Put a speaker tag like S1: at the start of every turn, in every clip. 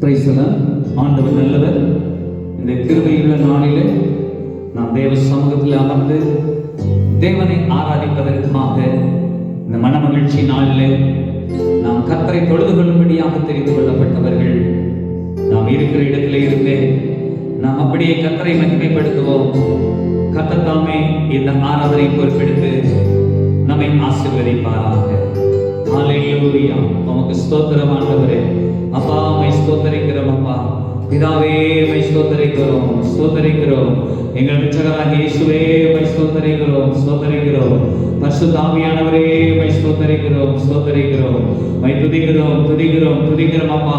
S1: Praise the Lord. ஆண்டவர் நல்லவர். இந்த கிருபையுள்ள நாளிலே நாம் தேவ சமூகத்தில் அமர்ந்து தேவனை ஆராதிப்பதற்காக இந்த மனமகிழ்ச்சி நாளிலே நாம் கர்த்தரை தொழுது கொள்ளும்படியாக தெரிந்து கொள்ளப்பட்டவர்கள். நாம் இருக்கிற இடத்திலே இருந்து நாம் அப்படியே கர்த்தரை மகிமைப்படுத்துவோம். கர்த்தர் தாமே இந்த ஆராதனை பொறுப்பெடுத்து நம்மை ஆசீர்வதிப்பாராக. ஹல்லேலூயா. உமக்கு ஸ்தோத்திரம் ஆண்டவரே. அப்பா, மை ஸ்தோத்தரிக்கிறோம். அப்பா பிதாவே, மை ஸ்தோத்தரிக்கிறோம், ஸ்தோத்தரிக்கிறோம். எங்கள் இரட்சகராகிய இயேசுவே, மை ஸ்தோத்தரிக்கிறோம், ஸ்தோத்தரிக்கிறோம். பரிசுத்த ஆவியானவரே, மை ஸ்தோத்தரிக்கிறோம், ஸ்தோத்தரிக்கிறோம். மை துதிக்கிறோம், துதிக்கிறோம், துதிக்கிறோம். அப்பா,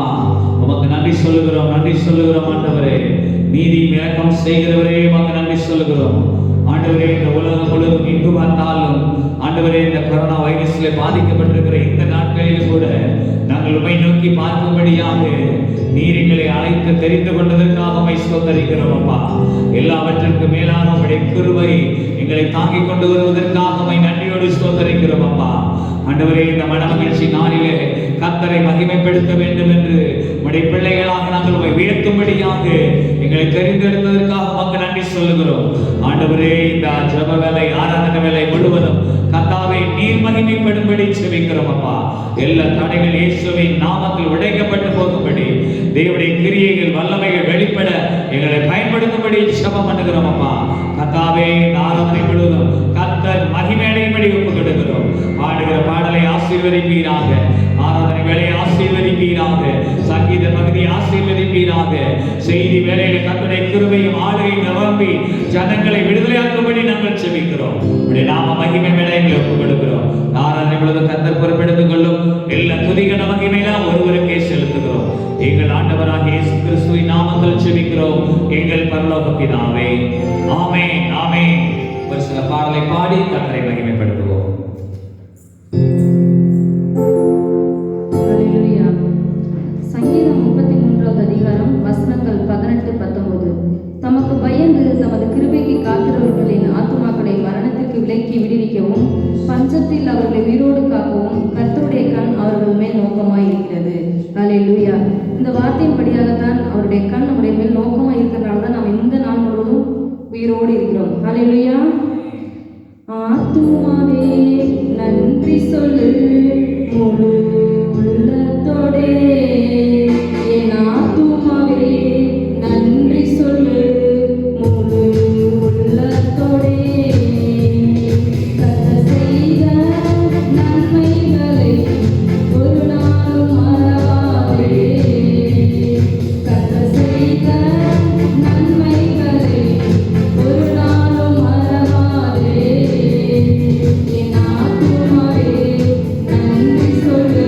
S1: உமக்கு நன்றி சொல்லுகிறோம், நன்றி சொல்லுகிறோம். ஆண்டவரே, நீதி இரக்கம் செய்கிறவரே, உமக்கு நன்றி சொல்லுகிறோம். ஆண்டவரே, இந்த உலகம் முழுவதும் எங்கு பார்த்தாலும் ஆண்டவரே, இந்த கொரோனா வைரஸ்ல பாதிக்கப்பட்டிருக்கிற இந்த நாட்களில் கூட நாங்கள் உம்மை நோக்கி பார்க்கும்படியாக நீர் எங்களை அழைத்து தெரிந்து கொண்டதற்காக உம்மை ஸ்தோத்தரிக்கிறோம். அப்பா, எல்லாவற்றிற்கும் மேலான உம்முடைய கிருபை எங்களை தாங்கிக் கொண்டு வருவதற்காக உம்மை நன்றியோடு ஸ்தோத்தரிக்கிறோம். அப்பா, ஆண்டவரே, இந்த மனமகிழ்ச்சி நாளிலே கர்த்தரை மகிமைப்படுத்த வேண்டும் என்று உம்முடைய பிள்ளைகளாக நாங்கள் உம்மை உயர்த்தும்படியாக எங்களை தெரிந்தெடுத்ததற்காக உமக்கு நன்றி சொல்லுகிறோம். ஆண்டவரே, இந்த ஜெப வேலை, ஆராதனை வேலை முழுவதும் கர்த்தாவே நீர் மகிமைப்படும்படி செபிக்கிறோம். அப்பா, எல்லா தடைகள் இயேசுவின் நாமத்தில் உடைக்கப்பட்டு போகும்படி தேவனுடைய கிரியைகள் வல்லமைகள் வெளிப்பட எங்களை பயன்படுத்தும்படி ஜெபம் பண்ணுகிறோம். அப்பா, கர்த்தாவே, இந்த ஆராதனை முழுவதும் கர்த்தர் மகிமை அடையும்படி ஒப்புக்கொடுக்கிறோம். பாடுகிற பாடலை ஆசீர்வதிப்பீராக, ஆராதனை வேலையை ஆசீர்வதிப்பீராக, சங்கீத பகுதியை ஆசீர்வதிப்பீராக. செய்தி வேலையில கர்த்தருடைய கிருபையும் ஆளுகையும் நிரம்பி ஜனங்களை விடுதலையாக்கும்படி நாங்கள் செபிக்கிறோம். உம்முடைய நாம மகிமை மேல எங்களை ஒப்புக் கொடுக்கிறோம். ஆராதனை முழுவதும் கர்த்தர் பொறுப்பெடுத்துக் கொள்ளும். எல்லா துதிகன மகிமையெல்லாம் ஒருவருக்கே செலுத்துகிறோம். எங்கள் ஆண்டவராகிய இயேசு கிறிஸ்துவின் நாமத்தில் செபிக்கிறோம் எங்கள் பரலோக பிதாவே. ஆமென், ஆமென். ஒரு சில பாடலை பாடி கர்த்தரை மகிமைப்படுத்துவோம்.
S2: சங்கீதம் 33வது அதிகாரம் வசனங்கள் 18-19. தமக்கு பயந்து தமது கிருபைக்கு காக்கிறவர்களின் ஆத்துமாக்களை மரணத்திற்கு விலக்கி விடுவிக்கவும் பஞ்சத்தில் அவர்களை உயிரோடு காக்கவும் கர்த்தருடைய கண் அவர்கள் மேல் நோக்கமாய் இருக்கிறது. ஹல்லேலூயா. இந்த வார்த்தையின்படியாகத்தான் அவருடைய கண் நம்முடைய மேல் நோக்கமாய் இருக்கிறனால தான் நாம் இந்த நாள் முழுவதும் உயிரோடு இருக்கிறோம். ஹல்லேலூயா. ஆத்துமாவே நன்றி சொல்லு முழு உள்ளத்தோடே, என் ஆத்துமாவே நன்றி சொல்லு முழு உள்ளத்தோடே. கர்த்தர் செய்த நன்மைகளை ஒரு நாளும் மறவாதே. கர்த்தர் செய்த நன்மைகளை ஒரு நாளும் மறவாதே. என் ஆத்துமாவே நன்றி சொல்லு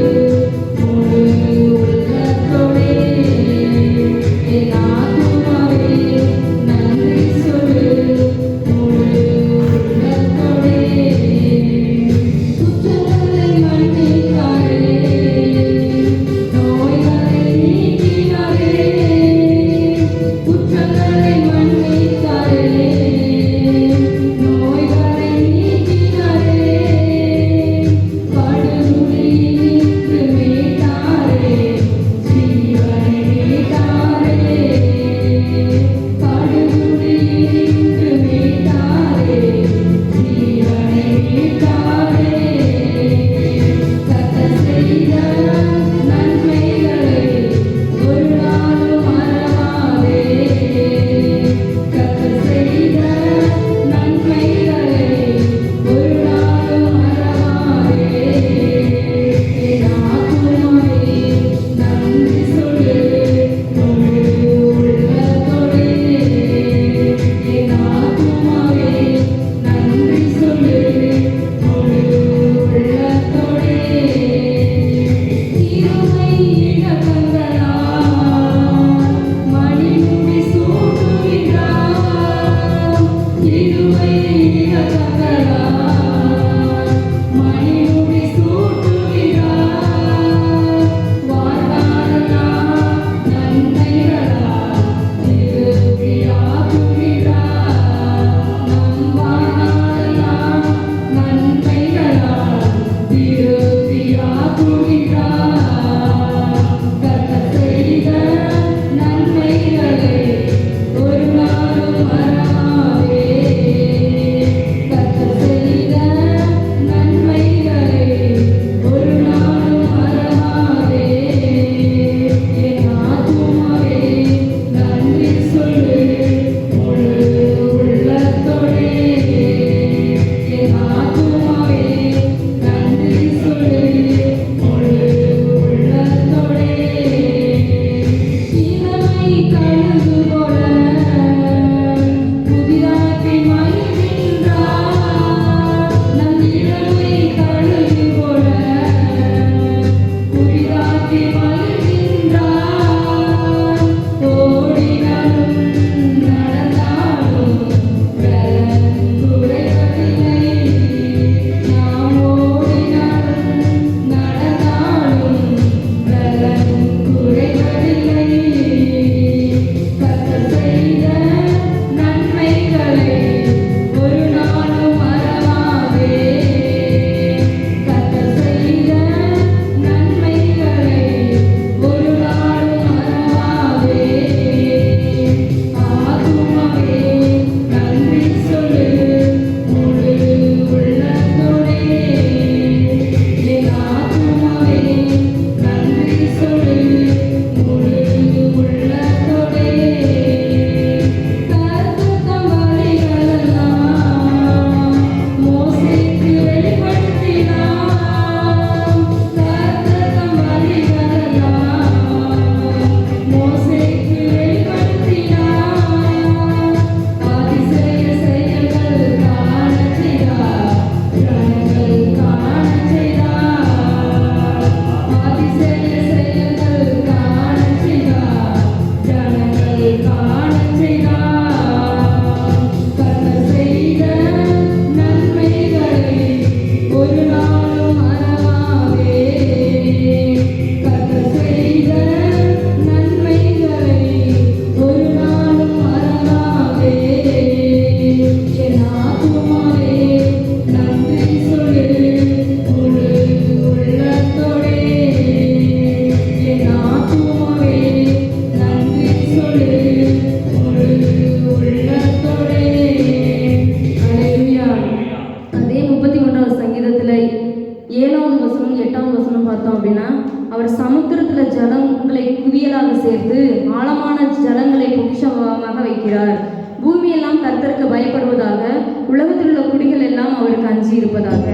S2: அவர் சமுத்திரத்துல ஜலங்களை குவியலாக சேர்த்து ஆழமான ஜலங்களை பொக்கிஷமாக வைக்கிறார். பூமியெல்லாம் கர்த்தருக்கு பயப்படுவதாக, உலகத்தில் உள்ள குடிகள் எல்லாம் அவருக்கு அஞ்சி இருப்பதாக.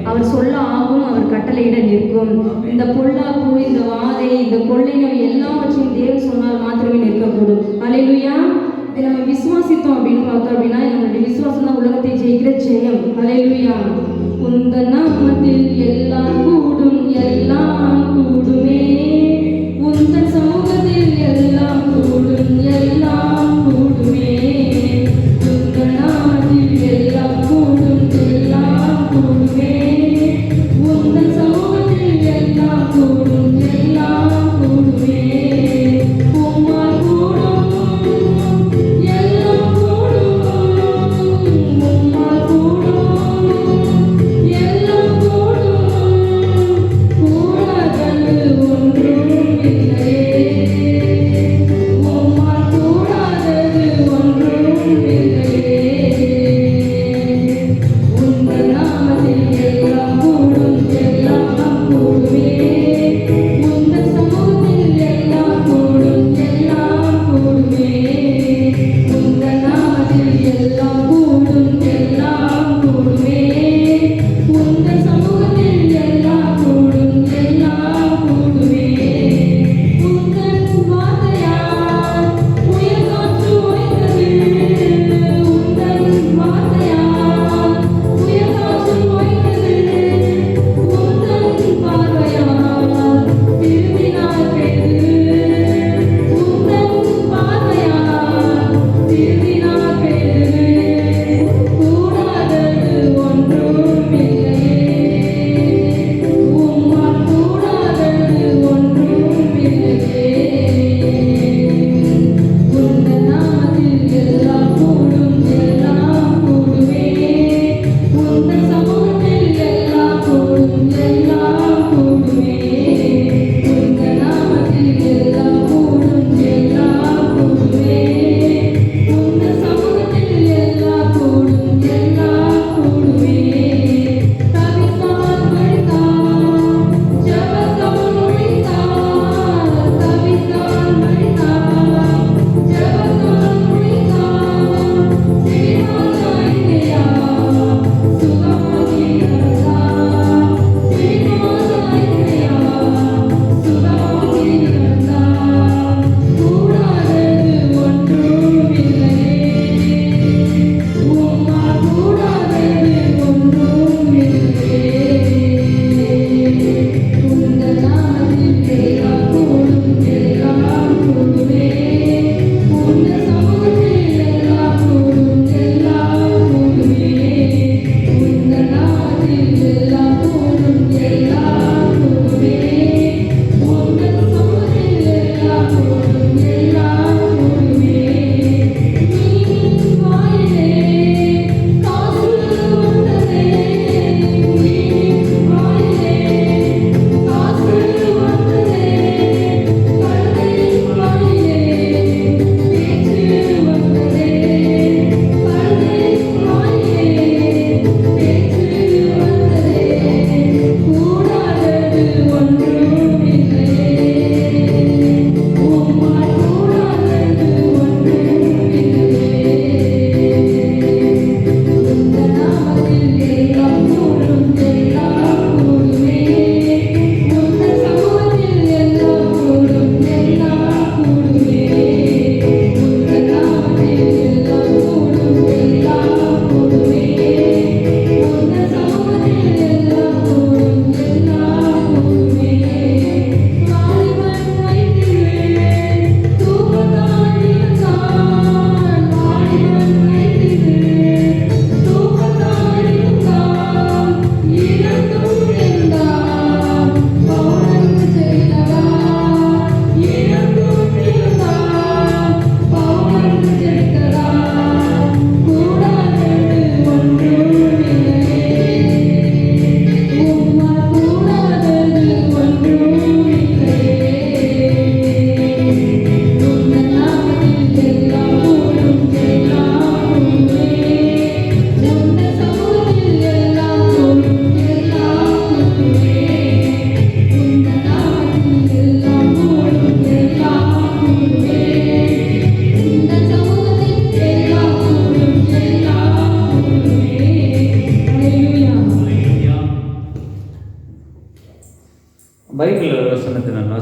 S2: அவர் சொல்ல ஆகும், அவர் கட்டளையிட நிற்கும். இந்த பொல்லாப்பு, இந்த வாதை, இந்த கொள்ளை நோய் எல்லாவற்றையும் தேவன் சொன்னால் மாத்திரமே நிற்கக்கூடும். அல்லேலூயா. இதை நம்ம விசுவாசித்தோம் அப்படின்னு பார்த்தோம் அப்படின்னா நம்மளுடைய விசுவாசம் தான் உலகத்தை ஜெயிக்கிற ஜெயம். அல்லேலூயா. உந்த நாமத்தில் எல்லாம் கூடும், எல்லாம் கூடுமே. உந்தன் சமூகத்தில் எல்லாம் கூடும், எல்லாம் கூடுமே. உந்தன் நாமத்தில் எல்லாம் கூடும், எல்லாம் கூடுமே. உந்தன் சமூகத்தில் எல்லாம் கூடும், எல்லாம் கூடுமே. உம்மால் கூடும், எல்லாம் கூடும். உம்மால் கூடும், எல்லாம் கூடும்.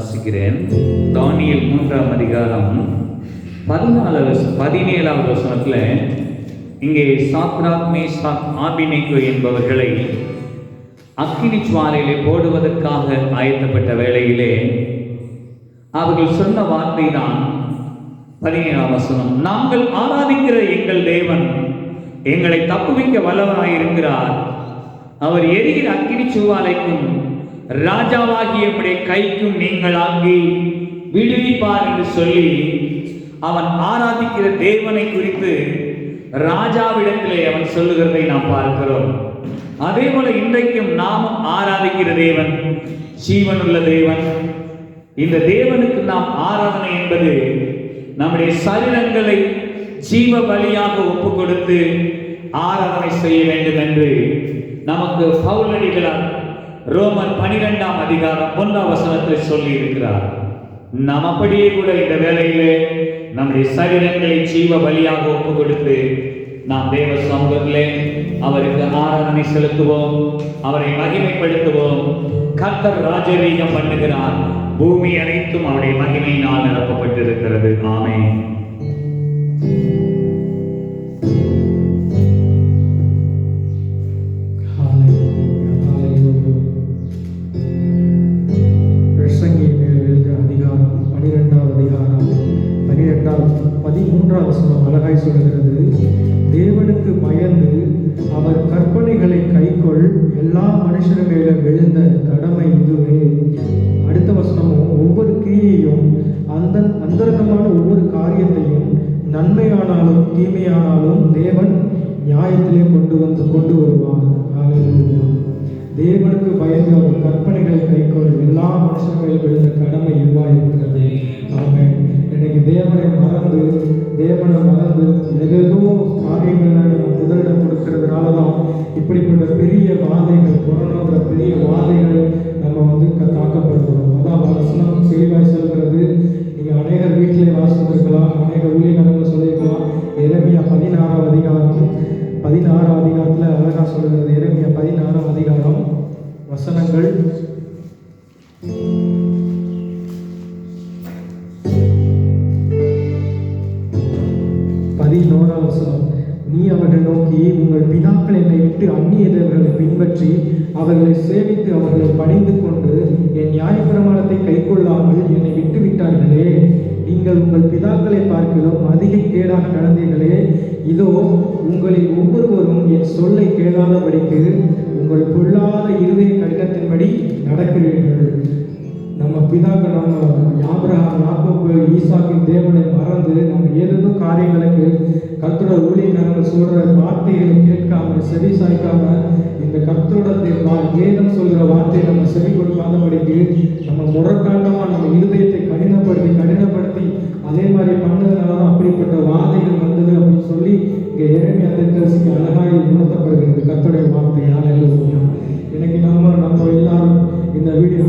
S1: வாசிக்கிறேன். தானியேல் 3ஆம் அதிகாரம் 17வது வசனத்துல இங்கே சாத்ராக், மேஷாக், ஆபேத்நேகோ என்பவர்களை அக்கினி ஜுவாலையிலே போடுவதற்காக ஆயத்தப்பட்ட வேளையிலே அவர்கள் சொன்ன வார்த்தை தான் 17ஆம் வசனம். நாங்கள் ஆராதிக்கிற எங்கள் தேவன் எங்களை தப்புவிக்க வல்லவராயிருக்கிறார். அவர் எரிகிற அக்கினி ஜுவாலைக்கும் ராஜாவாகிய நம்முடைய கைக்கும் நீங்களாகி விடுவிப்பார் என்று சொல்லி அவன் ஆராதிக்கிற தேவனை குறித்து ராஜாவிடத்திலே அவன் சொல்லுகிறதை நாம் பார்க்கிறோம். அதே போல இன்றைக்கும் நாமும் ஆராதிக்கிற தேவன் ஜீவனுள்ள தேவன். இந்த தேவனுக்கு நாம் ஆராதனை என்பது நம்முடைய சரீரங்களை ஜீவ பலியாக ஒப்பு கொடுத்து ஆராதனை செய்ய வேண்டும் என்று நமக்கு பவுலடிகளார் ரோமர் 12ஆம் அதிகாரம் 1ஆம் வசனத்தில் சொல்லி இருக்கிறார். நாம் அப்படியே கூட இந்த வேளையிலே நம்முடைய சரீரங்களை ஜீவ பலியாக ஒப்பு கொடுத்து நாம் தேவ சமூகத்திலே அவருக்கு ஆராதனை செலுத்துவோம், அவரை மகிமைப்படுத்துவோம். கர்த்தர் ராஜரீகம் பண்ணுகிறார். பூமி அனைத்தும் அவருடைய மகிமையினால் நிரப்பப்பட்டிருக்கிறது. ஆமென்.
S3: அழகாய் சொல்கிறது, தேவனுக்கு பயந்து அவர் கற்பனைகளை கைக்கொள், எல்லா மனுஷர் மேலும் விழுந்த கடமை இதுவே. அடுத்த வசனமும், ஒவ்வொரு கிரியையும் அந்தரங்கமான ஒவ்வொரு காரியத்தையும் நன்மையானாலும் தீமையானாலும் தேவன் நியாயத்திலே கொண்டு வருவார். தேவனுக்கு பயந்து அவர் கற்பனைகளை கைக்கொள், எல்லா மனுஷர் மேலும் விழுந்த கடமை இதுவாக இருக்கிறது. ஆமென். இன்னைக்கு தேவனை மறந்து ஏதேதோ காரியங்களை நம்ம முதலிடம் கொடுக்கறதுனால தான் இப்படிப்பட்ட பெரிய வாதைகள், கொரோனாங்கிற பெரிய வாதைகளை நம்ம தாக்கப்படுகிறோம். அதான் வசனம் தெளிவாய் சொல்கிறது. நீங்கள் அநேகர் வீட்டிலே வாசித்திருக்கலாம், அநேக ஊழியர்கள் சொல்லியிருக்கலாம். எரேமியா 16ஆம் அதிகாரத்தில் அழகா சொல்கிறது. எரேமியா 16ஆம் அதிகாரம் வசனங்கள் 11ஆம் வசனம். நீ அவர்கள் நோக்கி, உங்கள் பிதாக்கள் என்னை விட்டு அந்நிய தேவர்களை பின்பற்றி அவர்களை சேவித்து அவர்களை பணிந்து கொண்டு என் நியாயப்பிரமாணத்தை கைக்கொள்ளாமல் என்னை விட்டு விட்டார்களே. நீங்கள் உங்கள் பிதாக்களை பார்க்கிறோம் அதிக கேடாக நடந்தீர்களே. இதோ உங்களில் ஒவ்வொருவரும் என் சொல்லை கேளாதபடிக்கு உங்கள் பொல்லாத இருதய கடினத்தின்படி நடக்கிறீர்கள். நம்ம பிதாக்கள், நம்ம ஆபிரகாம், யாக்கோபு, ஈசாக்கின் தேவனை மறந்து நம்ம ஏதேதோ காரியங்களுக்கு கர்த்தரோட ஊழியக்காரர்கள் சொல்ற வார்த்தைகளை கேட்காம செவி சாய்க்காம இந்த கர்த்தரோட வேதம் சொல்கிற வார்த்தையை நம்ம செவி கொடுக்காதபடிக்கு நம்ம முரட்டாட்டமா நம்ம இருதயத்தை கடினப்படுத்தி அதே மாதிரி பண்ணதுனால தான் அப்படிப்பட்ட வாதைகள் வந்தது அப்படின்னு சொல்லி இங்கே எரேமியா தீர்க்கதரிசிக்கு அழகாய் உணர்த்தப்படுகிறது கர்த்தருடைய வார்த்தை. ஹல்லேலூயா. இன்னைக்கு நம்ம எல்லாரும் இந்த வீடியோ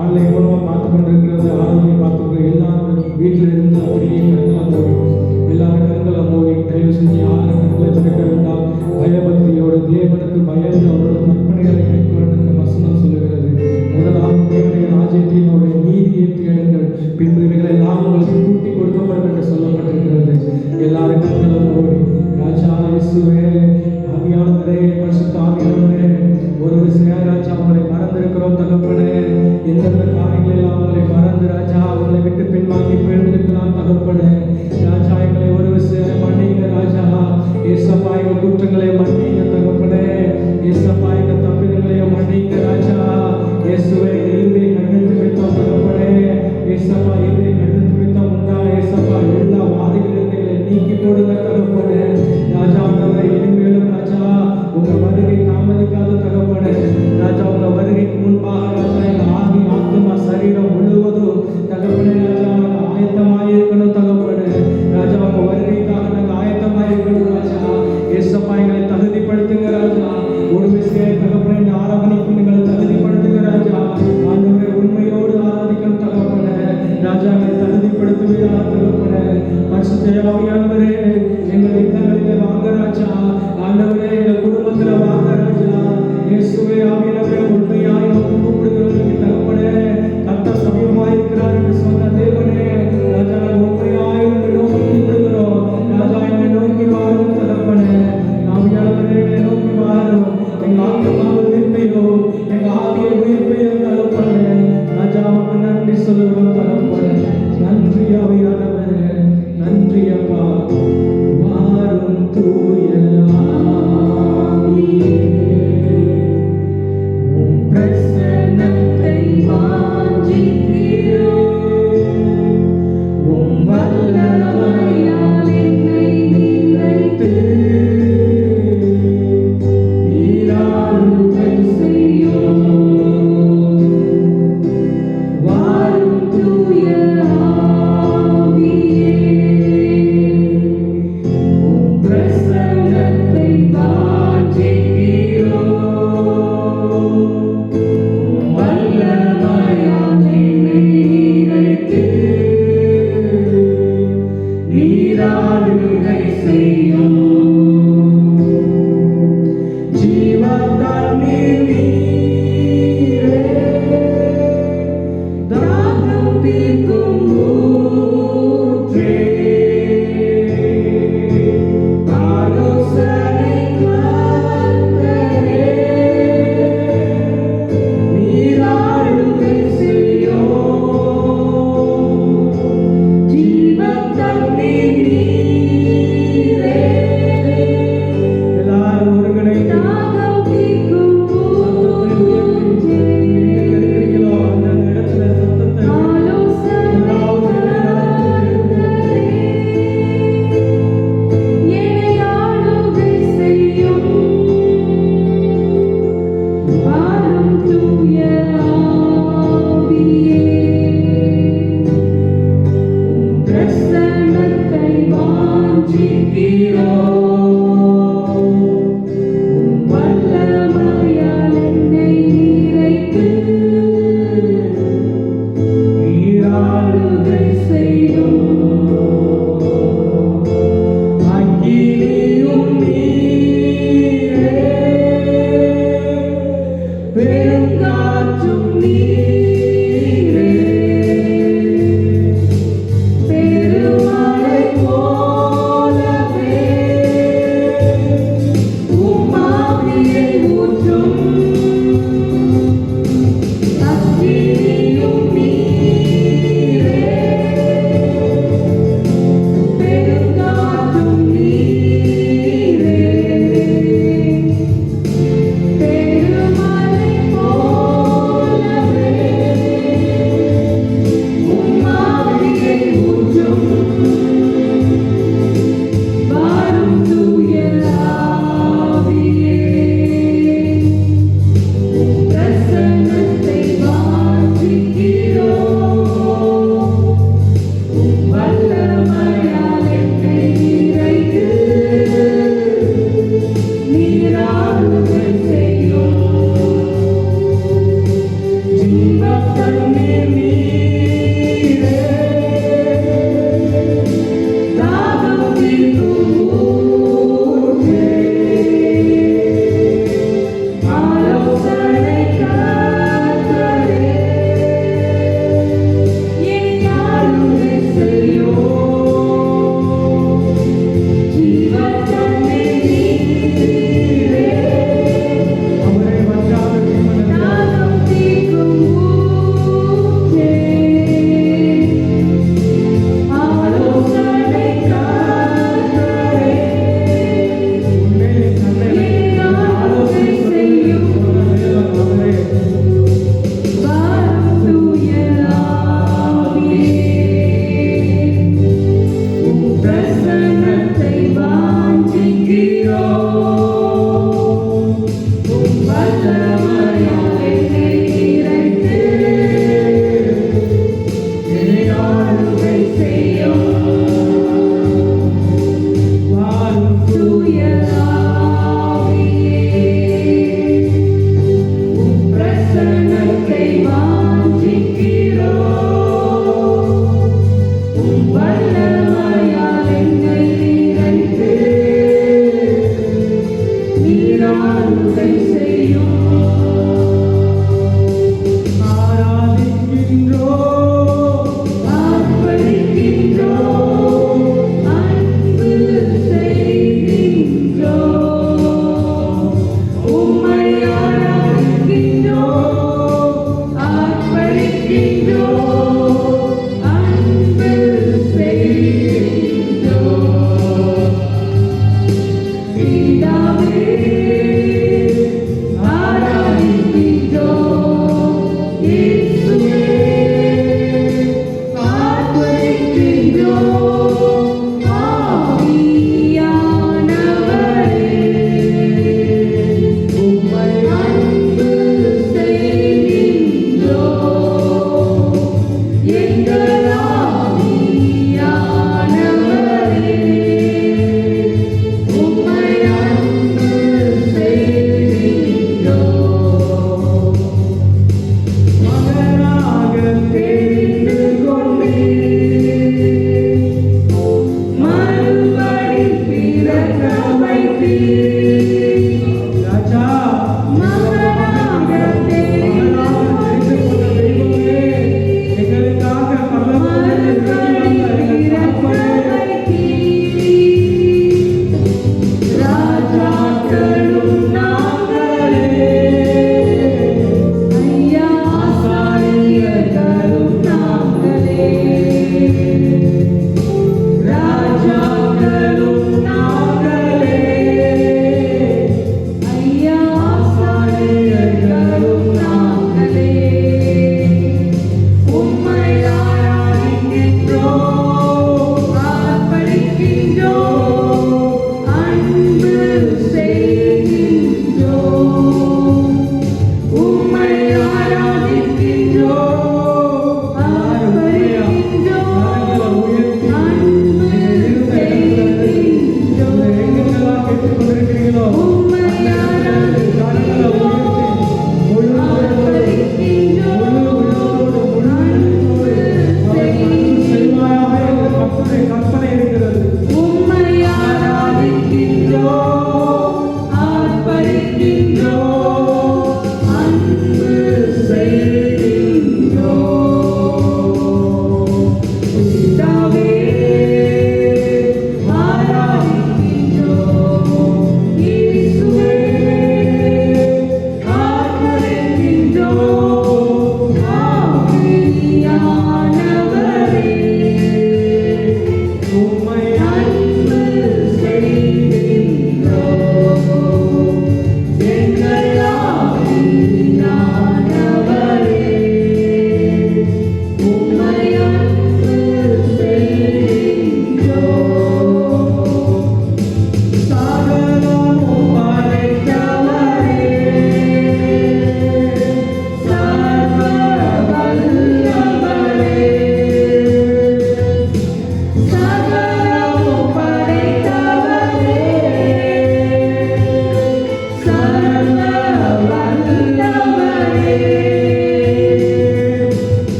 S3: ஆன்லைன் மூலமாக பார்த்து கொண்டிருக்கிறது, ஆராதனை பார்த்துக்கிற எல்லாரும் வீட்டில் இருந்து அப்படியே கண்களை மூடி, எல்லாரும் கண்களை மூடி தயவு செஞ்சு யாரும் கண்களை திறக்க வேண்டாம். பயபக்தியோட தேவனுக்கு பயந்து அவரோட கற்பனைகளை கைக்கொள்ள வசனம் சொல்லுகிறது. முதலாவது தேவனுடைய ராஜ்யத்தையும் அவருடைய நீதியை தேடுங்கள், பின்பு இவைகளை எல்லாம் உங்களுக்கு கூட்டி கொடுக்கப்படும் என்று சொல்லப்பட்டிருக்கிறது. எல்லாரும் கண்களை மூடி, ராஜா இயேசுவே, ஆவியானவரே, பரிசுத்த ஆவியானவரே, ஒரு ராஜா அவங்களை மறந்திருக்கிறோம் தகப்பனே. எந்தெந்த காரியங்களில் அவங்களை மறந்து ராஜா அவங்களை விட்டு பின்வாங்கி போயிருந்திருக்கலாம் தகப்பனே. ராஜா எங்களை ஒரு விஷயம் மன்னிங்க ராஜா. ஏசப்பா எங்கள் குற்றங்களை மன்னிங்க தகப்பனே. ஏசப்பா எங்கள் தப்பிதங்களையும் மன்னிங்க ராஜா. இயேசுவை இருதை கடினத்து வைத்தோம் தகப்பனே. ஏசப்பா இருதை கடினத்து வைத்தோம் உண்டா ஏசப்பா எல்லா வாதிகளிலிருந்து நீக்கி போடுங்க தகப்பனே. ராஜா அவரை இனிமேலும் ராஜா உங்க வருகை தாமதிக்காத தகப்பனே. ராஜா உங்க வருகைக்கு முன்பாக ராஜா எங்கள் ஆவி ஆத்மா சரீரம் முழுவதும் தகப்பனே ராஜா ஆயத்தமாயிருக்கணும் தகப்பனே. ராஜா உங்க வருகைக்காக நாங்கள் ஆயத்தமாயிருக்கணும் ராஜா. ஏசப்பா எங்களை தகுதிப்படுத்துங்க ராஜா. ஒரு விஷயம் தகப்பனே, இந்த ஆராதனைக்கு எங்களை தகுதிப்படுத்துங்க ராஜா. ஆண்டவரை உண்மையோடு ஆராதிக்கணும் தகப்பனே. ராஜா எங்களை தகுதிப்படுத்துவீரா தகப்பனே. பரிசுத்த ஆவியானவரே, எங்களை நன்றி சொல்லுகிறோம் தகப்பனே. நன்றி ஆவியானவரே, நன்றி அப்பா. வாரும் தூய ஆவியே, உம் பிரசன்னத்தை வாஞ்சிக்கிறோம். உம் வல்லமையால் என்னை நிறைத்து நீராளுகை செய்யும். வாரும் தூய ஆவியே, உம் பிரசன்னத்தை வாஞ்சிக்கிறோம். உம் வல்லமையால் என்னை நிறைத்து நீராளுகை செய்யும். ஜீவத்தண்ணீர் நீரே, தாகம் தீர்க்கும் ஊற்றே, ஆலோசனை கர்த்தரே, நீராளுகை செய்யும். ஜீவத்தண்ணீர் நீரே, எல்லாரும் ஒருங்கிணைந்து தாகம் தீர்க்கும் ஊற்றே, இருக்கிறீங்களோ அந்த இடத்துல சத்தத்தை ஆலோசனை கர்த்தரே, என்னை ஆளுகை செய்யும். வாரும் தூய ஆவியே, உம் பிரசன்னத்தை வாஞ்சிக்கிறோம். உம் வல்லமையால் என்னை நிறைத்து நீராளுகை செய்யும். அக்கினியும் நீரே, பெருங்காற்றும் நீரே, பெருமழை போலவே உம் ஆவியை ஊற்றும். அக்கினியும் நீரே,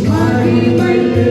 S4: மகிமைக்கு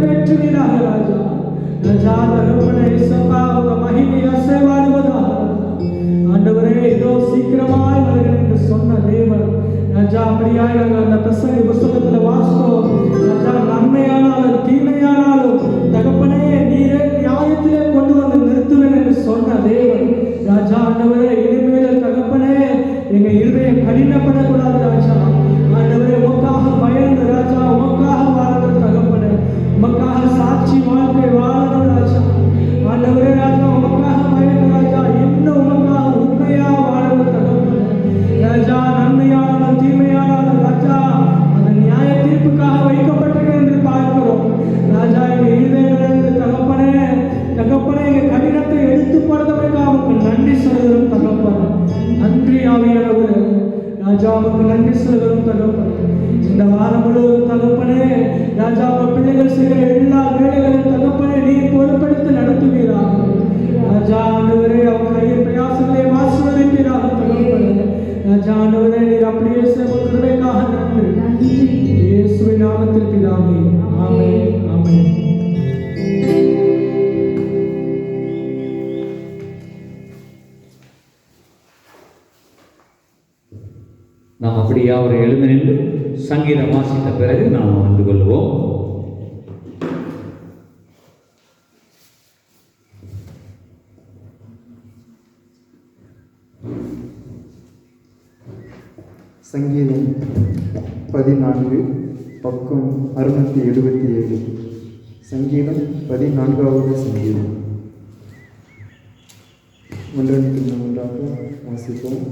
S3: நிறைவேற்றுவீராக ராஜா. ராஜா தகப்பனே இயேசுவா உங்க மகிமை அசைவாடுவதாக. ஆண்டவரே இதோ சீக்கிரமாய் வருகிறேன் என்று சொன்ன தேவன் ராஜா அப்படியாய் நாங்கள் அந்த பிரசங்க புஸ்தகத்துல வாசித்தோம். ராஜா நன்மையானாலும் தீமையானாலும் தகப்பனே நீரே நியாயத்திலே கொண்டு வந்து நிறுத்துவேன் என்று சொன்ன தேவன் ராஜா ஆண்டவரே இனிமேல் தகப்பனே எங்க இருதயம் கடினப்படக்கூடாது ராஜா. ஆண்டவரே உமக்காக பயந்து ராஜா உமக்காக வாழணும் தகப்பனே. உமக்காக சாட்சி வாழ்க்கை வாழணும் ராஜா. ஆண்டவரே ராஜா உமக்காக பயந்து ராஜா இன்னும் உமக்காக உண்மையா வாழணும் தகப்பனே. ராஜா நன்மையானாலும் தீமையானாலும் ராஜா அந்த நியாய தீர்ப்புக்காக வைக்கப்பட்டது என்று பார்க்கிறோம் ராஜா. எங்க இருதயங்களிலிருந்து தகப்பனே தகப்பனே எங்க கடினத்தை எடுத்து போடுறதுக்காக உமக்கு நன்றி சொல்கிறோம் தகப்பனே. நன்றி ஆவியானவரே ராஜா உமக்கு நன்றி சொல்கிறோம் தகப்பனே. இந்த வாரம் முழுவதும் தகப்பனே ராஜா உங்க பிள்ளைகள் செய்கிற எல்லா வேலைகளும் தகப்பனே நீ பொறுப்படுத்தி நடத்துவீராக ராஜா. ஆண்டவரே அவங்க கையில் பிரயாசங்களை ஆசீர்வதிப்பீராக தகப்பனே. ராஜா ஆண்டவரே நீர் அப்படியே செய்வதற்காக நன்றி. இயேசுவின் நாமத்தில் பிதாவே ஆமென் ஆமென்.
S1: நாம் அப்படியே அவரை எழுந்து நின்று சங்கீதம் வாசித்த பிறகு நாம் வந்து கொள்வோம்.
S4: சங்கீதம் 14 பக்கம் 677. சங்கீதம் 14வது சங்கீதம். ஒன்றாக வாசிப்போம்.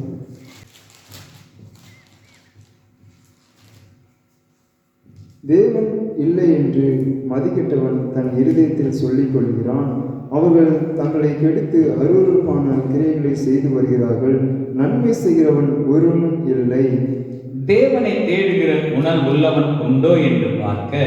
S4: தேவன் இல்லை என்று மதிக்கெட்டவன் தன் இருதயத்தில் சொல்லிக் கொள்கிறான். அவர்கள் தங்களை கெடுத்து அருவருப்பான கிரியைகளை செய்து வருகிறார்கள். நன்மை செய்கிறவன் ஒருவனும் இல்லை.
S1: தேவனை தேடுகிற உணர்வுள்ளவன் உண்டோ என்று பார்க்க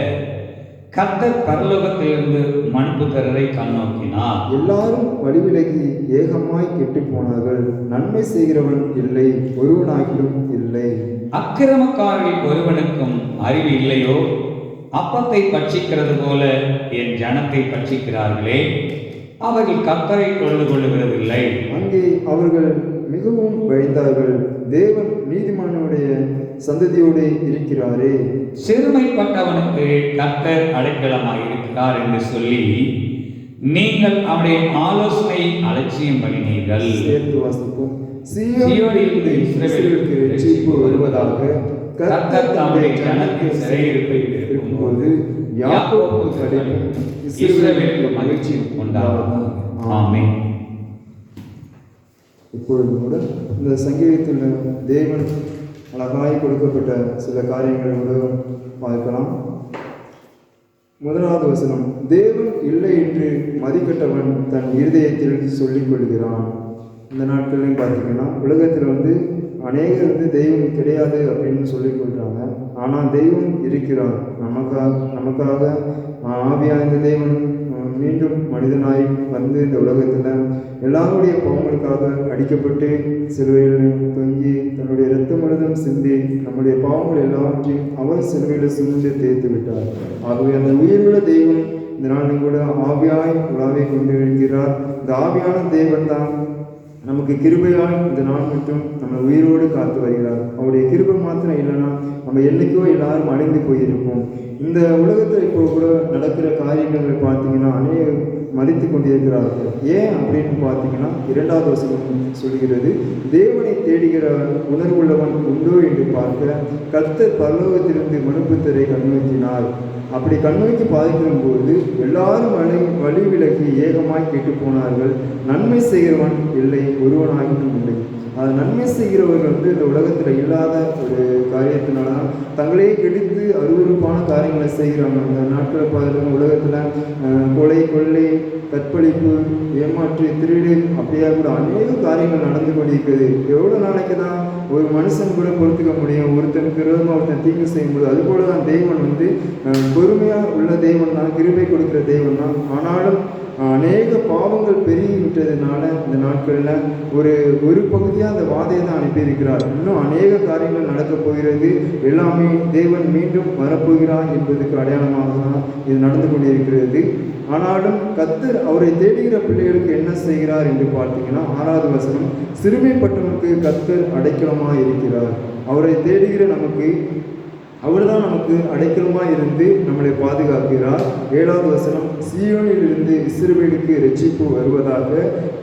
S1: கர்த்தர் பரலோகத்திலிருந்து மண்புத்திரரை கண்ணோக்கினார்.
S4: எல்லாரும் வழிவிலகி ஏகமாய் கெட்டு போனார்கள். நன்மை செய்கிறவன் இல்லை, ஒருவனாகிலும் இல்லை.
S1: அக்கிரமக்காரில் ஒருவனுக்கும் அறிவு இல்லையோ? அப்பத்தை பட்சிக்கிறது போல என் ஜனத்தை பட்சிக்கிறார்களே, அவர்கள் கர்த்தரை தொழுது கொள்ளுகிறதில்லை.
S4: அங்கே அவர்கள் மிகவும் பயந்தார்கள். தேவன் நீதிமானுடைய சந்ததியோடு இருக்கிறாரே.
S1: சிறுமைப்பட்டவனுக்கு கர்த்தர் அடைக்கலமாக இருக்கிறார் என்று சொல்லி நீங்கள் அவருடைய ஆலோசனையை அலட்சியம் பண்ணினீர்கள்.
S4: சேர்த்து வாசிப்போம். சீயோனிலிருந்து இஸ்ரவேலுக்கு ரட்சிப்பு வருவதாக கர்த்தர் தம்முடைய ஜனத்தின் சிறையிருப்பை இருக்கும்போது யாக்கோபுக்கு களிப்பும் இஸ்ரவேலுக்கு மகிழ்ச்சியும் உண்டாகும்.
S1: ஆமென்.
S4: இப்பொழுது கூட இந்த சங்கீதத்தில் தேவன் அழகாய் கொடுக்கப்பட்ட சில காரியங்களோடு பார்க்கலாம். முதலாவது வசனம், தேவன் இல்லை என்று மதிக்கட்டவன் தன் இருதயத்தில் சொல்லிக் கொள்கிறான். இந்த நாட்கள்லையும் பார்த்தீங்கன்னா உலகத்தில் அநேகர் தெய்வம் கிடையாது அப்படின்னு சொல்லிக் கொள்கிறாங்க. ஆனால் தெய்வம் இருக்கிறார். நமக்காக ஆவியாக இந்த தெய்வன் மீண்டும் மனிதனாய் இந்த உலகத்தில் எல்லாருடைய பாவங்களுக்காக அடிக்கப்பட்டு சிலுவையில் தொங்கி தன்னுடைய இரத்தம் முழுதும் சிந்தி நம்முடைய பாவங்கள் எல்லாவற்றையும் அவர் சிலுவையில் சுமந்து தேய்த்து விட்டார். ஆகவே அந்த உயிருள்ள தெய்வம் இந்த நாளிலும் கூட ஆவியாய் உலாவை கொண்டு இருக்கிறார். இந்த ஆவியான தேவன் தான் நமக்கு கிருபையாய் இந்த நாள் மட்டும் நம்ம உயிரோடு காத்து வருகிறார். அவருடைய கிருபை மாத்திரம் இல்லைன்னா நம்ம என்னைக்கோ எல்லாரும் அழிந்து போயிருப்போம். இந்த உலகத்தில் இப்போ கூட நடக்கிற காரியங்களை பார்த்தீங்கன்னா அநேக மதித்து கொண்டிருக்கிறார்கள். ஏன் அப்படின்னு பார்த்தீங்கன்னா 2வது வசனம் சொல்கிறது, தேவனை தேடுகிற உணர்வுள்ளவன் உண்டோ என்று பார்க்க கர்த்தர் பரலோகத்திலிருந்து மனுபுத்திரரை கண்ணோக்கினார். அப்படி கண்ணோக்கி பாதிக்கும் போது எல்லாரும் வழி விலகி ஏகமாய் கெட்டு போனார்கள். நன்மை செய்கிறவன் இல்லை, ஒருவனாகிலும் இல்லை. அது நன்மை செய்கிறவர்கள் இந்த உலகத்தில் இல்லாத ஒரு காரியத்தினால தங்களே கெடுத்து அருவருப்பான காரியங்களை செய்கிறாங்க. அந்த நாட்களை பார்த்துட்டு உலகத்தில் கொலை, கொள்ளை, கற்பழிப்பு, ஏமாற்று, திருடு அப்படியா கூட அநேக காரியங்கள் நடந்து கொண்டிருக்கிறது. எவ்வளோ நாளைக்கு தான் ஒரு மனுஷன் கூட பொறுத்துக்க முடியும்? ஒருத்தனுக்கு விரோதமாக ஒருத்தன் தீங்கு செய்யும்போது அதுபோல தான் தெய்வன் பொறுமையாக உள்ள தெய்வன் தான், கிருபை கொடுக்குற தெய்வன் தான். ஆனாலும் அநேக பாவங்கள் பெருகி விட்டதுனால இந்த நாட்களில் ஒரு பகுதியாக அந்த வாதையை தான் அனுப்பியிருக்கிறார். இன்னும் அநேக காரியங்கள் நடக்கப் போகிறது, எல்லாமே தேவன் மீண்டும் வரப்போகிறார் என்பதற்கு அடையாளமாக தான் இது நடந்து கொண்டிருக்கிறது. ஆனாலும் கர்த்தர் அவரை தேடுகிற பிள்ளைகளுக்கு என்ன செய்கிறார் என்று பார்த்தீங்கன்னா 6வது வசனம், சிறுமைப்பட்டவனுக்கு கர்த்தர் அடைக்கலமாக இருக்கிறார். அவரை தேடுகிற நமக்கு அவர்தான் நமக்கு அடைக்கலமாக இருந்து நம்மளை பாதுகாக்கிறார். 7வது வசனம், சீயோனில் இருந்து இஸ்ரவேலுக்கு இரட்சிப்பு வருவதாக.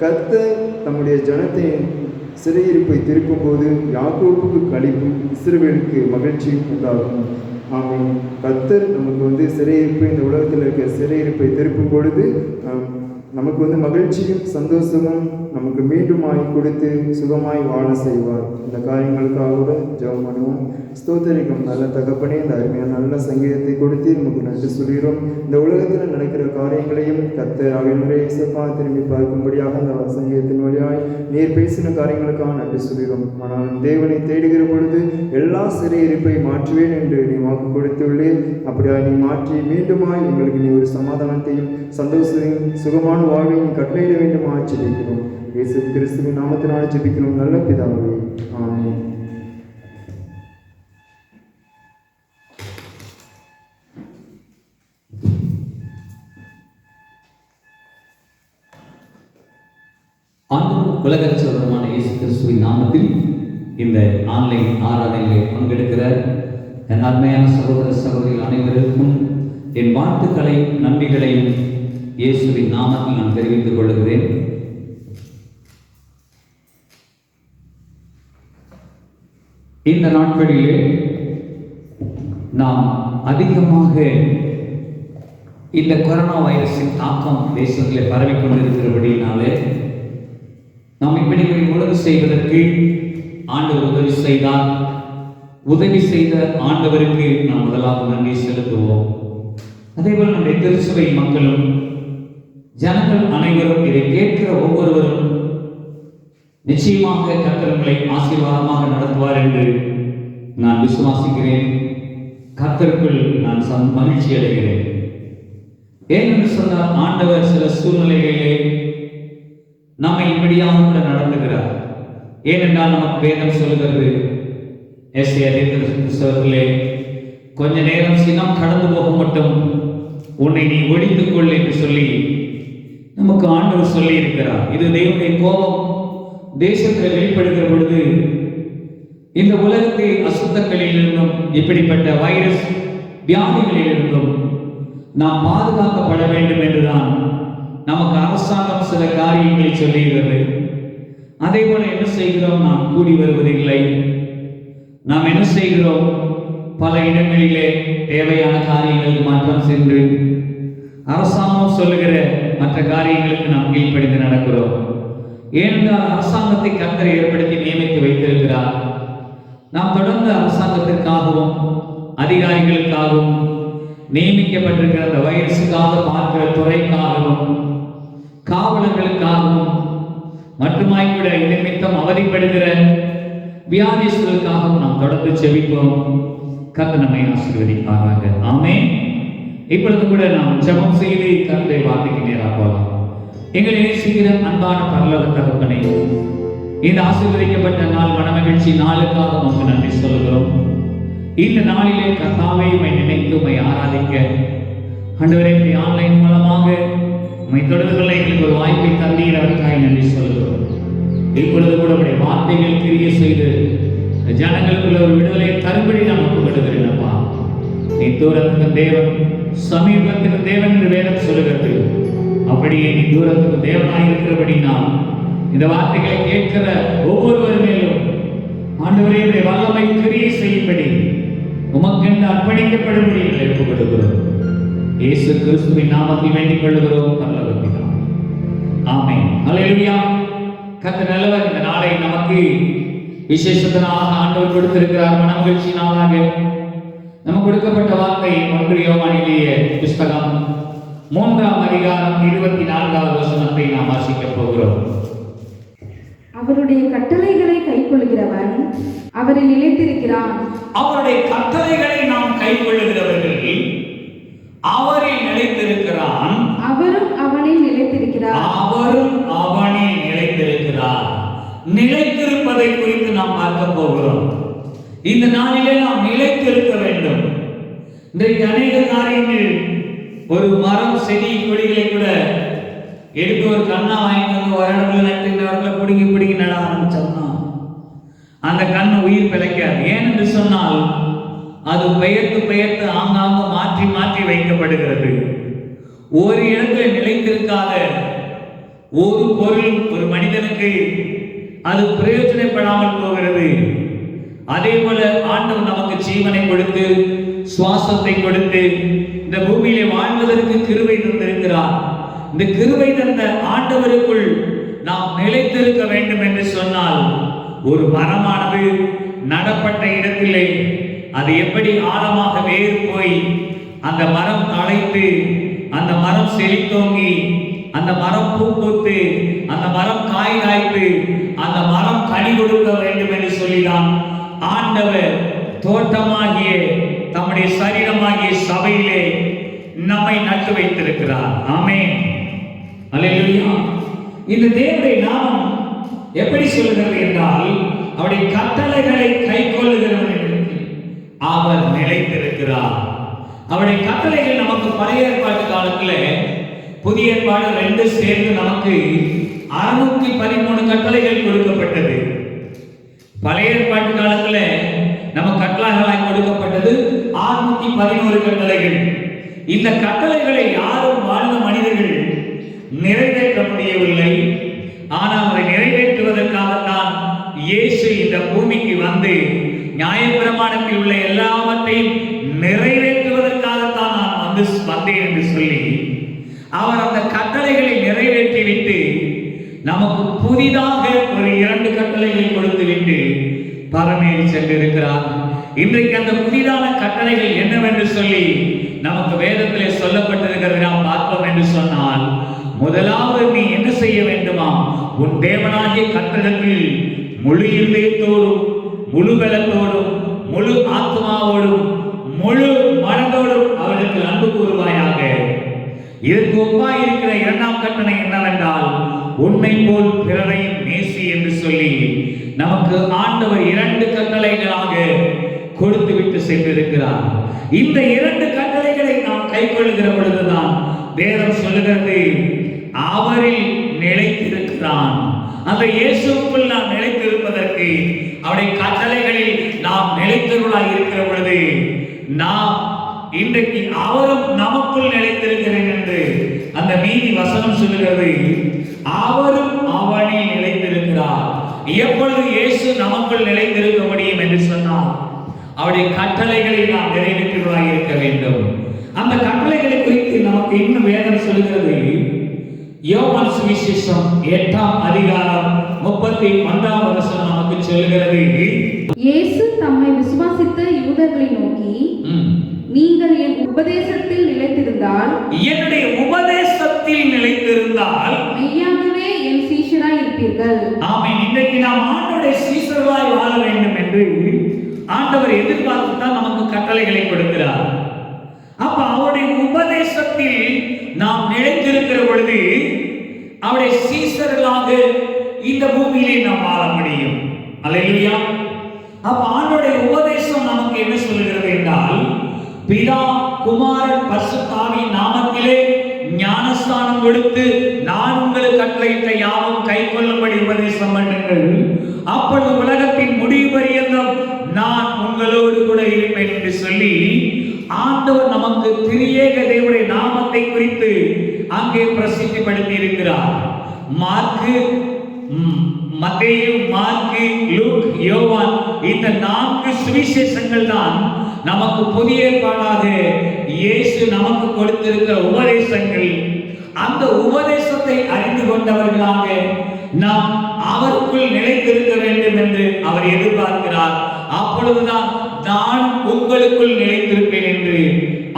S4: கர்த்தர் தம்முடைய ஜனத்தை சிறையிருப்பை திருப்பும் போது யாக்கோபுக்கு களிப்பும் இஸ்ரவேலுக்கு மகிழ்ச்சியும் உண்டாகும். ஆமென். கர்த்தர் நமக்கு சிறையிருப்பை, இந்த உலகத்தில் இருக்க சிறையிருப்பை திருப்பும் பொழுது நமக்கு மகிழ்ச்சியும் சந்தோஷமும் நமக்கு மீண்டுமாய் கொடுத்து சுகமாய் வாழ செய்வார். இந்த காரியங்களுக்காக கூட ஜெபம் பண்ணுவோம். ஸ்தோத்திரிக்கும் நல்ல தகப்பனே, இந்த அருமையான நல்ல சங்கீதத்தை கொடுத்து நமக்கு நன்றி சொல்கிறோம். இந்த உலகத்தில் நடக்கிற காரியங்களையும் கர்த்தர் அவையிலே இசப்பா திரும்பி பார்க்கும்படியாக அந்த சங்கீதத்தின் வழியாய் நீர் பேசின காரியங்களுக்காக நன்றி சொல்கிறோம். ஆனால் தேவனை தேடுகிற பொழுது எல்லா சிறையிருப்பை மாற்றுவேன் என்று நீ வாக்கு கொடுத்துள்ளேன். அப்படியா நீ மாற்றி மீண்டுமாய் எங்களுக்கு நீ ஒரு சமாதானத்தையும் சந்தோஷத்தையும் சுகமான வாழ்வையும் கட்டளையிட வேண்டுமா ஜெபிக்கிறோம். இயேசு கிறிஸ்துவின் நாமத்தினால ஜெபிக்கிறோம் நல்ல பிதாவே, ஆமென்.
S1: ஆண்டவர் உலக ரட்சகருமான இயேசு கிறிஸ்துவின் நாமத்தில் இந்த ஆன்லைன் ஆராதனையில் பங்கெடுக்கிற என் அருமையான சகோதர சகோதரிகள் அனைவருக்கும் என் வாழ்த்துக்களை நன்றிகளையும் இயேசுவின் நாமத்தில் நான் தெரிவித்துக் கொள்கிறேன். இந்த நாட்களிலே நாம் அதிகமாக இந்த கொரோனா வைரஸின் தாக்கம் தேசத்திலே பரவிக்கொண்டிருக்கிறபடினாலே நாம் இப்படிகளை உதவி செய்வதற்கு ஆண்டவர் உதவி செய்தார். உதவி செய்த ஆண்டவருக்கு நாம் முதலாக நன்றி செலுத்துவோம். அதேபோல் நம்முடைய திருச்சபை மக்களும் ஜனங்கள் அனைவரும் இதை கேட்கிற ஒவ்வொருவரும் நிச்சயமாக கர்த்தர்களை ஆசீர்வாதமாக நடத்துவார் என்று நான் விசுவாசிக்கிறேன். கர்த்தருக்குள் நான் மகிழ்ச்சி அடைகிறேன். ஏனென்று சொன்னால் ஆண்டவர் சில சூழ்நிலைகளிலே நம்மை இப்படியாக கூட நடத்துகிறார். ஏனென்றால் நமக்கு வேதம் சொல்லுகிறது, புத்தகத்திலே கொஞ்ச நேரம் சினம் கடந்து போக மட்டும் உன்னை நீ ஒழித்துக் கொள் என்று சொல்லி நமக்கு ஆண்டவர் சொல்லி இருக்கிறார். இது தேவனுடைய கோபம் தேசத்தில் வெளிப்படுகிற பொழுது இந்த உலகத்தை அசுத்தங்களில் இருந்தும் இப்படிப்பட்ட வைரஸ் வியாதிகளில் இருந்தும் நாம் பாதுகாக்கப்பட வேண்டும் என்றுதான் நமக்கு அரசாங்கம் சில காரியங்களை சொல்லுகிறது. அதே போல என்ன செய்கிறோம்? நாம் கூடி வருவதில்லை. நாம் என்ன செய்கிறோம்? பல இடங்களிலே தேவையான காரியங்களுக்கு மாற்றம் சென்று அரசாங்கம் சொல்லுகிற மற்ற காரியங்களுக்கு நாம் கீழ்ப்படிந்து நடக்கிறோம். ஏனென்றால் அரசாங்கத்தை கர்த்தர் ஏற்படுத்தி நியமித்து வைத்திருக்கிறார். நாம் தொடர்ந்து அரசாங்கத்திற்காகவும் அதிகாரிகளுக்காகவும் நியமிக்கப்பட்டிருக்கிற அந்த வைரஸுக்காக பார்க்கிற துறைக்காகவும் காவலர்களுக்காகவும் மட்டுமாய் கூட நிமித்தம் அவதிப்படுகிற வியாதிஸ்தர்களுக்காகவும் நாம் தொடர்ந்து செபிப்போம். கர்த்தர் நம்மை ஆசீர்வதிப்பாராக. ஆமென். இப்பொழுது கூட நாம் ஜெபம் செய்து கர்த்தரை வார்த்தைக்கு நேராக போகலாம். எங்களை நேசிக்கிற அன்பான பரலோக தகப்பனே, இந்த ஆசீர்வதிக்கப்பட்ட நாள் மனமகிழ்ச்சி நாளுக்காக உமக்கு நன்றி சொல்கிறோம். இந்த நாளிலே கர்த்தாவே உம்மை நினைத்து உம்மை ஆராதிக்க ஆண்டவரே இந்த ஆன்லைன் மூலமாக உம்மை தொடர்பு கொள்ள எங்களுக்கு ஒரு வாய்ப்பை தந்தீர், அதற்காக நன்றி சொல்கிறோம். இப்பொழுது கூட உடைய வார்த்தைகள் கிரிய செய்து ஜனங்களுக்குள்ள ஒரு விடுதலையை தரும்படி நான் ஒப்புக்கொடுக்கிறேன். அப்பா, நீ தூரத்துக்கு தேவன் சமீபத்துக்கு தேவன் என்று வேதம் சொல்லுகிறது. அப்படியே நீ தூரத்துக்கு தேவனாய் இருக்கிறபடி நான் இந்த வார்த்தைகளை கேட்கிற ஒவ்வொருவர் மேலும் ஆண்டவரே வல்லமை கிரியை செய்யும்படி உமக்கென்று அர்ப்பணிக்கப்படும்படி எங்களை ஒப்புக்கொடுக்கிறோம். இயேசு கிறிஸ்துவின் நாமத்தில் வேண்டிக் கொள்ளுகிறோம். பரலோக பிதாவே, ஆமென். ஹல்லேலூயா. கர்த்தர் நல்லவர். இந்த நாளை நமக்கு விசேஷத்தினாக ஆண்டவர் கொடுத்திருக்கிறார். மனமகிழ்ச்சி நாளாக நமக்கு கொடுக்கப்பட்ட வார்த்தை 1 யோவானிலேய புஸ்தகம் 3ஆம் அதிகாரம் 24வது வசனத்தை நாம் வாசிக்கப் போகிறோம்.
S2: அவருடைய கட்டளைகளை கைக்கொள்கிறவன் அவரில் நிலைத்திருக்கிறான்.
S1: அவருடைய கட்டளைகளை நாம் கைக்கொள்ளுகிறவர்கள் அவரில் நிலைத்திருக்கிறான்.
S2: அவரும் அவனில் நிலைத்திருக்கிறான்.
S1: அவரும் அவனில் நிலைத்திருக்கிறார். நிலைத்திருப்பதை குறித்து நாம் பார்க்க போகிறோம். இந்த நாளிலே நாம் நிலைத்திருக்க வேண்டும். இன்றைக்கு அநேக காரியங்கள், ஒரு மரம் செடி கொடிகளை கூட எடுத்து ஒரு கண்ணா வாங்கிட்டு வந்து ஒரு இடத்துல நட்டு இந்த இடத்துல பிடுங்கி நட ஆரம்பிச்சோம்னா அந்த கண்ணு உயிர் பிழைக்காது. ஏன் என்று சொன்னால் அது பெயர்த்து ஆங்காங்க மாற்றி வைக்கப்படுகிறது. ஒரு இடத்துல நிலைத்திருக்காத ஒரு பொருள் ஒரு மனிதனுக்கு அது பிரயோஜனப்படாமல் போகிறது. அதே போல ஆண்டவர் நமக்கு ஜீவனை கொடுத்து சுவாசத்தை கொடுத்து இந்த பூமியிலே வாழ்வதற்கு கிருபை தந்திருக்கிறார். இந்த கிருபை தந்த ஆண்டவருக்குள் நாம் நிலைத்திருக்க வேண்டும் என்று சொன்னால், ஒரு மரமானது நடப்பட்ட இடத்திலே அது எப்படி ஆழமாக வேறு போய் அந்த மரம் தழைத்து அந்த மரம் செழித்தோங்கி அந்த மரம் பூ பூத்து அந்த மரம் காய் காய்த்து அந்த மரம் கனி கொடுக்க வேண்டும் என்று சொல்லிதான் ஆண்டவர் தோட்டமாகிய தம்முடைய சரீரமாகிய சபையிலே நம்மை நட்டு வைத்திருக்கிறார். ஆமென், அல்லேலூயா. இந்த தேவனுடைய நாமம் எப்படி சொல்லுகிறது என்றால், அவருடைய கட்டளைகளை கைக்கொள்ளுகிறவர்களுக்கு அவர் நிலைத்திருக்கிறார். அவருடைய கட்டளைகள் நமக்கு பழைய ஏற்பாட்டு காலத்துல புதிய ஏற்பாடு 2 சேர்ந்து நமக்கு 613 கட்டளைகள் கொடுக்கப்பட்டது. பழைய ஏற்பாட்டு காலத்துல நம்ம கட்டளைகளாய் கொடுக்கப்பட்டது 611 கட்டளைகள். இந்த கட்டளைகளை யாரும் வாழ்ந்த மனிதர்கள் நிறைவேற்ற முடியவில்லை. ஆனால் அதை நிறைவேற்றுவதற்காகத்தான் இயேசு இந்த பூமிக்கு வந்து நியாயப்பிரமாணத்தில் உள்ள எல்லாவற்றையும் நிறைவேற்றுவதற்காகத்தான் நான் வந்தேன் என்று சொல்லி அவர் அந்த கட்டளைகளை நிறைவேற்றிவிட்டு நமக்கு புதிதாக ஒரு 2 கட்டளைகளை கொடுத்துவிட்டு பரமேறி சென்றிருக்கிறார். இன்றைக்கு அந்த புதிதான கட்டளைகள் என்னவென்று சொல்லி நமக்கு வேதத்திலே சொல்லப்பட்டிருக்கிறது நாம் பார்த்தோம் என்று சொன்னால், முதலாவது நீ என்ன செய்ய வேண்டுமா? உன் தேவனாகிய கர்த்தரிடத்தில் முழு இதயத்தோடும் முழு பலத்தோடும் முழு ஆத்மாவோடும் முழு மனதோடும் அவருக்கு அன்பு கூறுவாயாக. இதற்கு ஒப்பாய் இருக்கிற 2ஆம் கட்டளை என்னவென்றால், உன்னை போல் பிறரையும் நேசி என்று சொல்லி நமக்கு ஆண்டவர் 2 கட்டளைகளாக கொடுத்து விட்டு சென்றிருக்கிறார். இந்த 2 கட்டளைகளை நாம் கைக்கொள்ளுகிற பொழுதுதான் வேதம் சொல்லுகிறது, அவரில் நிலைத்திருக்கிறான். அந்த இயேசுவுக்குள் நாம் நிலைத்திருப்பதற்கு அவருடைய கட்டளைகளில் நாம் நிலைத்திருளாய் இருக்கிற பொழுது நாம் இன்றைக்கு அவரும் நமக்குள் நிலைத்திருக்கிறேன் என்று அந்த நீதி வசனம் சொல்லுகிறது. அவரும் அவனில் நிலைத்திருக்கிறார். எப்பொழுது இயேசு நமக்குள் நிலைத்திருக்க முடியும் என்று சொன்னால், அவருடைய கட்டளைகளை நாம் நிறைவேற்றுவதாக இருக்க வேண்டும். அந்த கட்டளைகளை குறித்து நமக்கு இன்னும் வேதம் சொல்கிறது. யோவான் சுவிசேஷம் 8ஆம் அதிகாரம் 31ஆம் வசனம் நமக்கு சொல்கிறது,
S2: இயேசு தம்மை விசுவாசித்த யூதர்களை நோக்கி, நீங்கள் என் உபதேசத்தில் நிலைத்திருந்தால்,
S1: என்னுடைய உபதேசத்தில் நிலைத்திருந்தால்
S2: மெய்யாகவே என் சீஷராய் இருப்பீர்கள்.
S1: ஆமென். இன்றைக்கு நாம் ஆண்டவருடைய சீஷர்களாய் வாழ வேண்டும் என்று ஆண்டவர் எதிர்பார்த்து தான் நமக்கு கட்டளைகளை கொடுக்கிறார். அப்ப அவருடைய உபதேசத்தில் நாம் நிலைத்திருக்கிற பொழுது அவருடைய சீஷர்களாக இந்த பூமியிலே நாம் வாழ முடியும். அல்லேலூயா. அப்ப ஆண்டவருடைய உபதேசம் நமக்கு என்ன சொல்லுகிறது என்றால், பிதா குமாரன் பரிசுத்த ஆவியின் நாமத்திலே ஞானஸ்நானம் கொடுத்து நான் உங்களுக்கு கட்டளையிட்ட யாவும் கைக்கொள்ளும்படி உபதேசம் பண்ணுங்கள், அப்பொழுது உலகத்தின் முடிவு பரியந்தம் நான் உங்களோடு கூட இருப்பேன் என்று சொல்லி ஆண்டவர் நமக்கு திரியேக தேவனுடைய நாமத்தை குறித்து அங்கே பிரசித்திப்படுத்தி இருக்கிறார். மார்க்கு, மத்தேயு, மார்க்கு, லூக், யோவான், இந்த 4 சுவிசேஷங்கள் தான் நமக்கு புதிய ஏற்பாடாக இயேசு நமக்கு கொடுத்திருக்கிற உபதேசங்கள். அந்த உபதேசத்தை அறிந்து கொண்டவர்களாக நாம் அவருக்குள் நிலைத்திருக்க வேண்டும் என்று அவர் எதிர்பார்க்கிறார். அப்பொழுதுதான் நான் உங்களுக்குள் நிலைத்திருப்பேன் என்று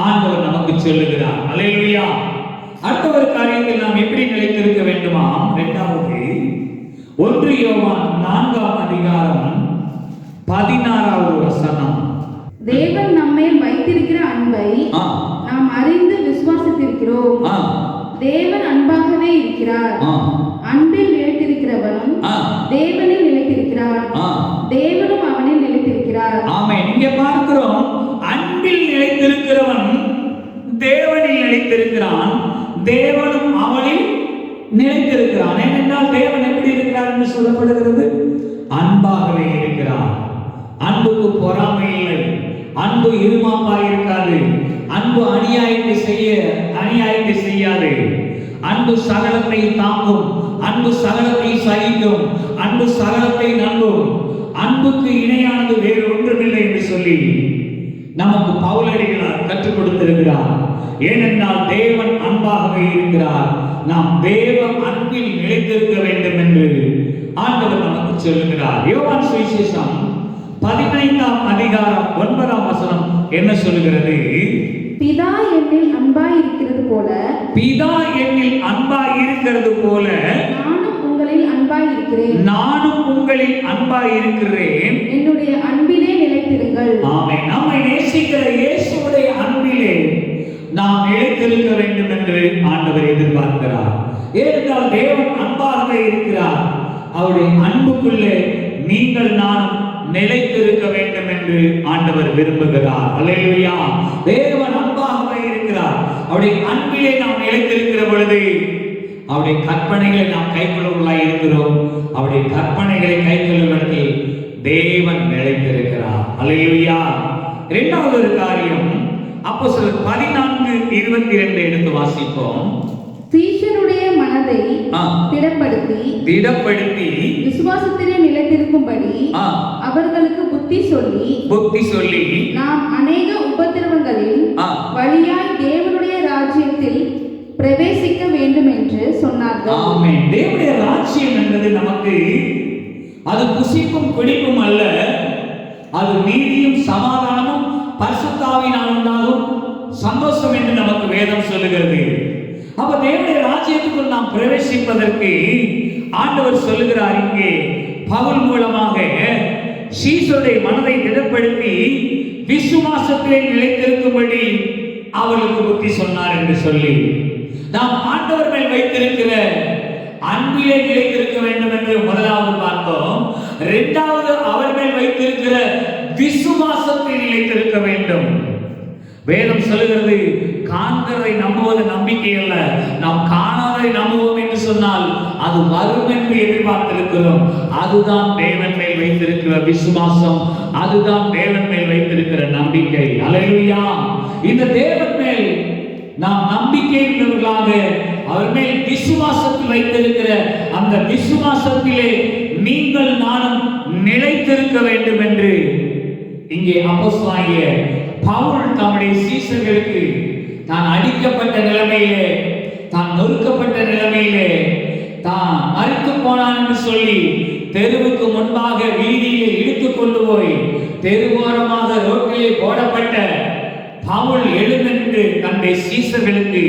S1: ஆண்டவர் நமக்கு சொல்லுகிறார். அல்லேலூயா. அடுத்த ஒரு காரியத்தில் நாம் எப்படி நிலைத்திருக்க வேண்டுமா? 2வது 1 யோவான் 4ஆம் அதிகாரம் 16வது வசனம்,
S2: தேவன் நம்மேல் வைத்திருக்கிற அன்பை நாம் அறிந்து விசுவாசித்திருக்கிறோம். தேவன் அன்பாகவே அன்பாகவே இருக்கிறார்.
S1: ஆ,
S2: அன்பில் நிலைத்திருக்கிறவனும்
S1: ஆ,
S2: தேவனில் நிலைத்திருக்கிறார்,
S1: ஆ.
S2: தேவனும் அவனில் நிலைத்திருக்கிறார்.
S1: ஆமென். இங்கே பார்க்கிறோம், அன்பில் நிலைத்திருக்கிறவன் தேவனில் நிலைத்திருக்கிறான், தேவனும் அவனில் நிலைத்திருக்கிறான். ஏனென்றால் தேவன் எப்படி இருக்கிறார் என்று சொல்லப்படுகிறது? அன்பாகவே இருக்கிறார். அன்புக்கு பொறாமை இல்லை, அன்பு இருமாப்பாய் இருக்காது, அன்பு அநியாயத்தை செய்யாது, அன்பு சகலத்தை தாங்கும், அன்பு சகலத்தை சகிக்கும், அன்பு சகலத்தை நம்பும், அன்புக்கு இணையானது வேறு ஒன்றுமில்லை என்று சொல்லி நமக்கு பவுலடிகளார் கற்றுக் கொடுத்திருக்கிறார். ஏனென்றால் தேவன் அன்பாகவே இருக்கிறார். நாம் தேவ அன்பில் நிலைத்திருக்க வேண்டும் என்று ஆண்டவர் நமக்கு சொல்லுகிறார். யோவான் சுவிசேஷம் 15ஆம் அதிகாரம் 9ஆம் வசனம் என்ன சொல்லுகிறது?
S2: பிதா என்னில் அன்பாய் இருக்கிறது போல,
S1: பிதா என்னில் அன்பாய் இருக்கிறது போல
S2: நானும் உங்களில் அன்பாய் இருக்கிறேன்.
S1: நானும் உங்களில் அன்பாய் இருக்கிறேன்.
S2: என்னுடைய அன்பிலே நிலைத்திருங்கள்.
S1: ஆமென். நம்மை நேசிக்கிற இயேசுவுடைய அன்பிலே நாம் நிலைத்திருக்க வேண்டும் என்று ஆண்டவர் எதிர்பார்க்கிறார். ஏனென்றால் தேவன் அன்பாகவே இருக்கிறார். அவருடைய அன்புக்குள்ளே நீங்கள் நானும் நிலைத்திருக்க வேண்டும் என்று ஆண்டவர் விரும்புகிறார். அல்லேலூயா. தேவன் அன்பாகவே இருக்கிறார். அவருடைய அன்பிலே நாம் நிலைத்திருக்கிற பொழுது அவருடைய கற்பனைகளை நாம் கைக்கொள்ளுவர்களாய் இருக்கிறோம். அவருடைய கற்பனைகளை கைக்கொள்ளுவதற்கு தேவன் நிலைத்திருக்கிறார். அல்லேலூயா. இரண்டாவது ஒரு காரியம், அப்போஸ்தலர் 14:22 எடுத்து வாசிப்போம்.
S2: சீஷருடைய மனதை திடப்படுத்தி விசுவாசத்திலே நிலைத்திருக்கும்படி அவர்களுக்கு புத்தி சொல்லி நாம் அநேக உபத்திரவங்களில் வழியாய் தேவனுடைய ராஜ்யத்தில் பிரவேசிக்க வேண்டும் என்று சொன்னார்கள்.
S1: ஆமென். தேவனுடைய ராஜ்யம் என்பது நமக்கு அது புசிப்பும் குடிப்பும் அல்ல, அது நீதியும் சமாதானமும் பரிசுத்தாவினால் உண்டாகும் சந்தோஷம் என்று நமக்கு வேதம் சொல்லுகிறது. அப்ப தேவனுடைய ராஜ்யத்துக்குள் நாம் பிரவேசிப்பதற்கு ஆண்டவர் சொல்லுகிறார். இங்கே பவுல் மூலமாக சீஷருடைய மனதை திடப்படுத்தி விசுவாசத்திலே நிலைத்திருக்கும்படி அவர்களுக்கு புத்தி சொன்னார் என்று சொல்லி நாம் ஆண்டவர் மேல் வைத்திருக்கிற அன்பிலே நிலைத்திருக்க வேண்டும் என்று முதலாவது பார்த்தோம். இரண்டாவது, அவர் மேல் வைத்திருக்கிற விசுவாசத்தை நிலைத்திருக்க வேண்டும். வேதம் சொல்லுகிறது, காண்கிறதை நம்புவது நம்பிக்கை அல்ல, நாம் காணாததை நம்புவோம் என்று சொன்னால் அது வரும் என்று எதிர்பார்த்திருக்கிறோம். அதுதான் தேவன் மேல் வைத்திருக்கிற விசுவாசம், அதுதான் தேவன் மேல் வைத்திருக்கிற நம்பிக்கை. அல்லேலூயா. இந்த தேவன் மேல் நாம் நம்பிக்கை உள்ளவர்களாக அவர் மேல் விசுவாசத்தில் வைத்திருக்கிற அந்த விசுவாசத்திலே நீங்கள் நானும் நிலைத்திருக்க வேண்டும் என்று இங்கே அப்போஸ்தலனாகிய பவுல் தம்முடைய சீஷர்களுக்கு தான் அடிக்கப்பட்ட நிலைமையிலே, தான் நொறுக்கப்பட்ட நிலைமையிலே, தான் மரித்து போனான் என்று சொல்லி தெருவுக்கு முன்பாக வீதியிலே இழுத்துக் கொண்டு போய் தெருவோரமாக ரோட்டிலே போடப்பட்ட பவுல் எழுமென்று தன்னுடைய சீஷர்களுக்கு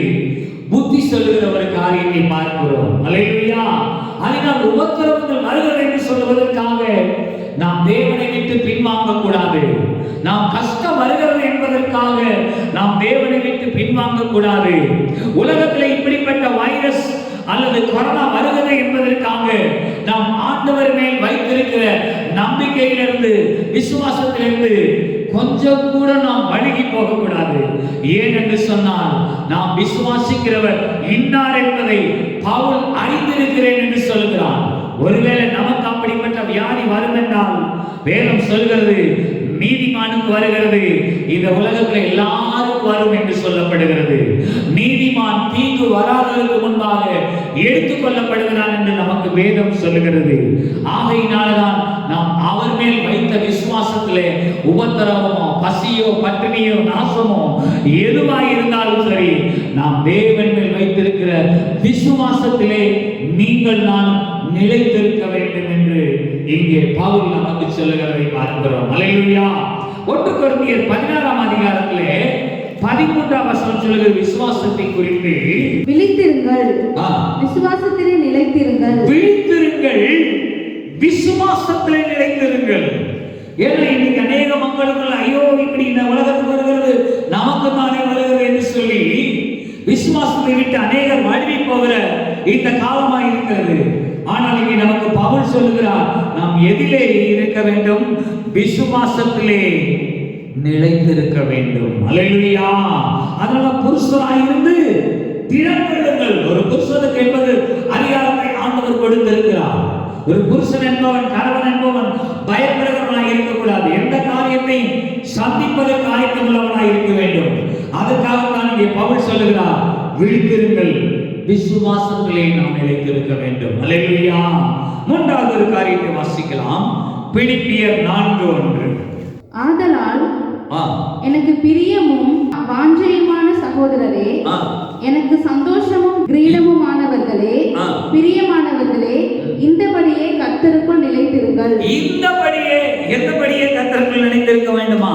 S1: புத்தி சொல்லுகிற ஒரு காரியத்தை பார்க்கிறோம். அல்லேலூயா. அதனால் உபத்திரவங்கள் வருகிறது என்று சொல்வதற்காக நாம் தேவனை விட்டு பின்வாங்க கூடாது. நாம் கஷ்டம் வருகிறது என்பதற்காக நாம் தேவனை விட்டு பின்வாங்க கூடாது. உலகத்தில் இப்படிப்பட்ட வைரஸ் அல்லது கொரோனா வருகிறது என்பதற்காக நாம் ஆண்டவர் மேல் வைத்திருக்கிற நம்பிக்கையிலிருந்து, விசுவாசத்திலிருந்து கொஞ்சம் கூட நாம் வழுகி போகக்கூடாது. ஏன் என்று சொன்னால் நாம் விசுவாசிக்கிறவர் இன்னார் என்பதை பவுல் அறிந்திருக்கிறேன் என்று சொல்கிறான். ஒருவேளை நமக்கு அப்படிப்பட்ட வியாதி வரும் என்றால் வேதம் சொல்கிறது, நீதிமானுக்கு வருகிறது, இந்த உலகத்தில் எல்லாருக்கும் வரும் என்று சொல்லப்படுகிறது. நீதிமான் தீங்கு வராததற்கு முன்பாக எடுத்துக் கொள்ளப்படுகிறான் என்று நமக்கு வேதம் சொல்லுகிறது. ஆகையினால்தான் நாம் அவர் மேல் வைத்த விசுவாசத்திலே உபத்திரவமோ, பசியோ, பட்டினியோ, நாசமோ எதுவாய் இருந்தாலும் சரி, நாம் தேவன் மேல் வைத்திருக்கிற விசுவாசத்திலே நீங்கள் நான் நிலைத்திருக்க வேண்டும் என்று இங்கே பவுல் நமக்கு சொல்லுகிறதை பார்க்கிறோம். அல்லேலூயா. 1 கொரிந்தியர் 16ஆம் அதிகாரத்திலே 13ஆம் வசனம் சொல்லுகிற விசுவாசத்தை குறித்து,
S2: விழித்திருங்கள், விசுவாசத்திலே நிலைத்திருங்கள்.
S1: விழித்திருங்கள், விசுவாசத்திலே நிலைத்திருங்கள். ஏன்னா இன்னைக்கு அநேக மக்களுக்குள்ள ஐயோ இப்படி இந்த உலகத்துக்கு வருகிறது, நமக்கு தானே வருகிறது என்று சொல்லி விசுவாசத்தை விட்டு அநேகர் வழுவி போகிற இந்த காலமாய் இருக்கிறது. ஆனால் இங்கே நமக்கு பவுல் சொல்லுகிறார், நாம் எதிலே இருக்க வேண்டும்? விசுவாசத்திலே நிலைத்திருக்க வேண்டும். அல்லேலூயா. அதனால புருஷராயிருந்து திறன்களுங்கள். ஒரு புருஷனுக்கு என்பது அதிகாரத்தை ஆண்டவர் கொடுத்திருக்கிறார். ஒரு புருஷன் என்பவன், கணவன் என்பவன் பயப்படுகிறவனாய் இருக்கக்கூடாது. எந்த காரியத்தை சந்திப்பதற்கு ஆயத்தமுள்ளவனாய் இருக்க வேண்டும். அதுக்காகத்தான் இங்கே பவுல் சொல்லுகிறார், விழித்திருங்கள், விசுவாசத்திலே நாம் நிலைத்திருக்க வேண்டும். அல்லேலூயா. மூன்றாவது ஒரு காரியத்தை வாசிக்கலாம். பிலிப்பியர் 4:1.
S2: ஆதலால் எனக்கு பிரியமும் வாஞ்சையுமான சகோதரரே, எனக்கு சந்தோஷமும் கிரீடமுமானவர்களே, பிரியமானவர்களே, இந்தபடியே கர்த்தருக்குள் நிலைத்திருங்கள்.
S1: இந்தபடியே எந்தபடியே கர்த்தருக்குள் நிலைத்திருக்க வேண்டுமா?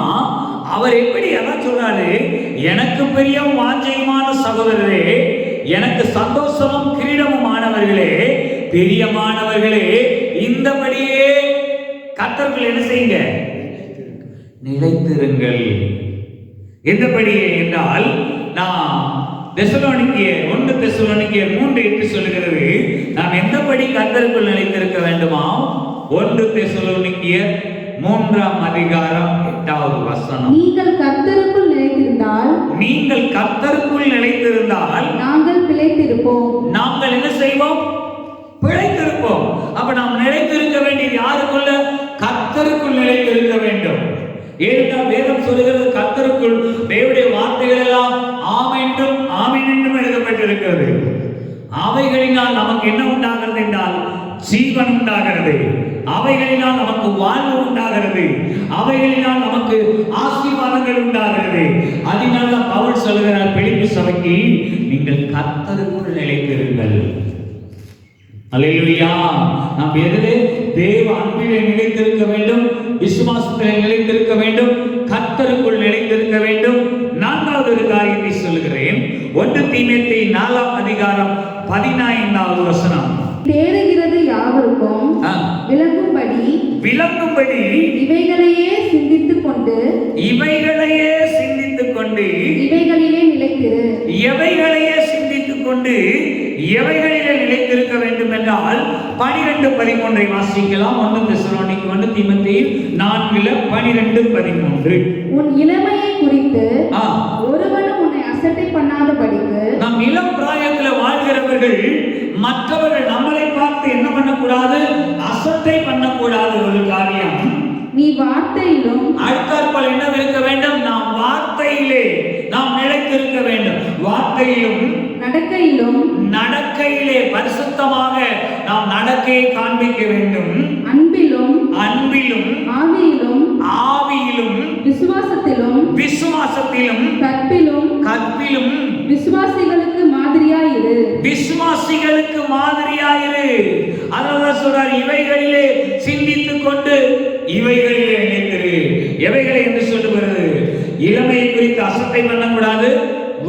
S1: அவர் எப்படி அதான் சொல்றாரு, எனக்கு பிரியம் வாஞ்சையுமான சகோதரரே, எனக்கு சந்தோஷமும் கிரீடமுமானவர்களே, பிரியமானவர்களே, இந்தபடியே கர்த்தருக்குள் என்ன செய்யுங்க? நிலைத்திருங்கள். எந்தபடியே என்றால், நாம் தெசலோனிக்கேயர் 1 தெசலோனிக்கேயர் 3:8 சொல்லுகிறது, நாம் எந்தபடி கர்த்தருக்குள் நிலைத்திருக்க வேண்டுமா? 1 தெசலோனிக்கேயர் 3:8.
S2: நீங்கள் கர்த்தருக்குள் நிலைத்திருந்தால்,
S1: நீங்கள் கர்த்தருக்குள் நிலைத்திருந்தால் நாங்கள்
S2: பிழைத்திருப்போம்.
S1: நாங்கள் என்ன செய்வோம்? பிழைத்திருப்போம். அப்ப நாம் நிலைத்திருக்க வேண்டியது யாருக்குள்ள? கர்த்தருக்குள் நிலைத்திருக்க வேண்டும். ஏனென்றால் வேதம் சொல்லுகிறது, கர்த்தருக்குள் தேவனுடைய வார்த்தைகள் எல்லாம் ஆமென்றும் ஆமென் என்றும் எழுதப்பட்டிருக்கிறது. அவைகளினால் நமக்கு என்ன உண்டாகிறது என்றால் ஜீவன் உண்டாகிறது. அவைகளினால் நமக்கு வாழ்வு உண்டாகிறது. அவைகளினால் நமக்கு ஆசீர்வாதங்கள் உண்டாகிறது. அதனால பவுல் சொல்லுகிறார் பிலிப்பி சபைக்கு, நீங்கள் கர்த்தருக்குள் நிலைத்திருங்கள். அல்லேலூயா. நாம் எதிலே? தேவ அன்பிலே நிலைத்திருக்க வேண்டும், விசுவாசத்திலே நிலைத்திருக்க வேண்டும், கர்த்தருக்குள் நிலைத்திருக்க வேண்டும். நான்காவது ஒரு காரியத்தை சொல்லுகிறேன். 1 தீமோத்தேயு 4:15.
S2: தேறுகிறது யாவருக்கும் விளங்கும்படி இவைகளையே சிந்தித்துக் கொண்டு இவைகளிலே
S1: நிலைத்திருக்க வேண்டும் என்றால் 12:13 வாசிக்கலாம். 1 தெசலோனிக்கேயர் 1 தீமோத்தேயு 4:12-13.
S2: உன் இளமையை குறித்து ஒருவனும் உன்னை அசட்டை பண்ணாதபடிக்கு.
S1: நாம் இளம் பிராயத்தில் வாழ்கிறவர்கள் மற்றவர்கள் நம்மளை பார்த்து என்ன பண்ணக்கூடாது? அசட்டை பண்ணக்கூடாது. ஒரு காரியம்,
S2: நீ வார்த்தையிலும்
S1: அடுத்தாற்போல் என்ன இருக்க வேண்டும்? நாம் வார்த்தையிலே நாம் நிலைத்திருக்க வேண்டும். வார்த்தையிலும் நடக்கையிலே பரிசுத்தமாக நாம் நடக்கையை காண்பிக்க வேண்டும். அன்பிலும் ஆவியிலும் விசுவாசத்திலும் கற்பிலும்
S2: விசுவாசிகளுக்கு மாதிரியாயிரு.
S1: அதனால சொல்றார், இவைகளிலே சிந்தித்துக் கொண்டு இவைகளிலே நிலைத்திரு. எவைகளை என்று சொல்லுகிறது? இளமையை குறித்து அசட்டை பண்ணக்கூடாது.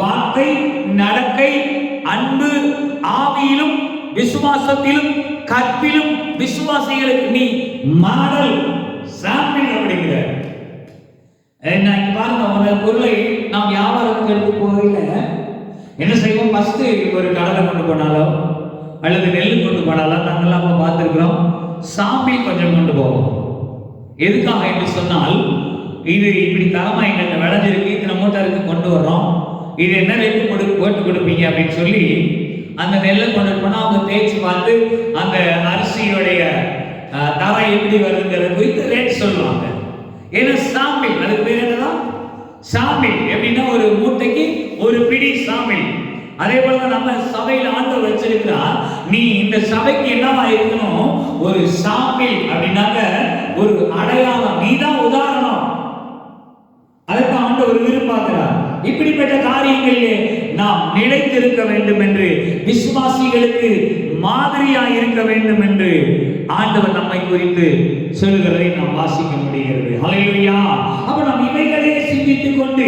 S1: வார்த்தை, நடக்கை, அன்பு, ஆவியிலும் விசுவாசத்திலும் கற்பிலும் விசுவாசிகளுக்கு நீ மாடல், சாம்பிள் அப்படிங்கிற. பாருங்க, ஒரு பொருளை நாம் வியாபாரத்துக்கு எடுத்து போகல என்ன செய்வோம்? ஃபர்ஸ்ட் ஒரு கடலை கொண்டு போனாலோ அல்லது நெல்லு கொண்டு போனாலோ நாங்கெல்லாம் பார்த்துருக்கிறோம், சாம்பிள் கொஞ்சம் கொண்டு போவோம். எதுக்காக என்று சொன்னால், இது இப்படி தரமா எங்கிட்ட விளைஞ்சிருக்கு, இத்தனை மூட்டருக்கு கொண்டு வர்றோம், இது என்ன ரேட்டு போட்டு கொடுப்பீங்க அப்படின்னு சொல்லி அந்த நெல்லை கொண்டு போனால் அவங்க தேய்ச்சி பார்த்து அந்த அரிசியோடைய தரம் எப்படி வருதுங்கிறத குறித்து ரேட் சொல்லுவாங்க. ஏன்னா சாம்பிள், அதுக்கு பேர் என்னதான் சாம்பிள். எப்படின்னா ஒரு மூட்டைக்கு ஒரு பிடி சாம்பிள். அதே போல நம்ம சபையில் ஆண்டவர் வச்சிருக்கிறார், நீ இந்த சபைக்கு என்னவா இருக்கணும்? ஒரு சாம்பிள். அப்படின்னாக்க ஒரு அடையாளம், நீதான் உதாரணம். அதுக்கு ஆண்டவர் விரும்பாகிறார். இப்படிப்பட்ட காரியங்களிலே நாம் நிலைத்திருக்க வேண்டும் என்று, விசுவாசிகளுக்கு மாதிரியாய் இருக்க வேண்டும் என்று ஆண்டவர் நம்மை குறித்து சொல்லுகிறதை நாம் வாசிக்க முடிகிறது. ஹல்லேலூயா. அப்ப நாம் இவைகளே சிந்தித்துக் கொண்டு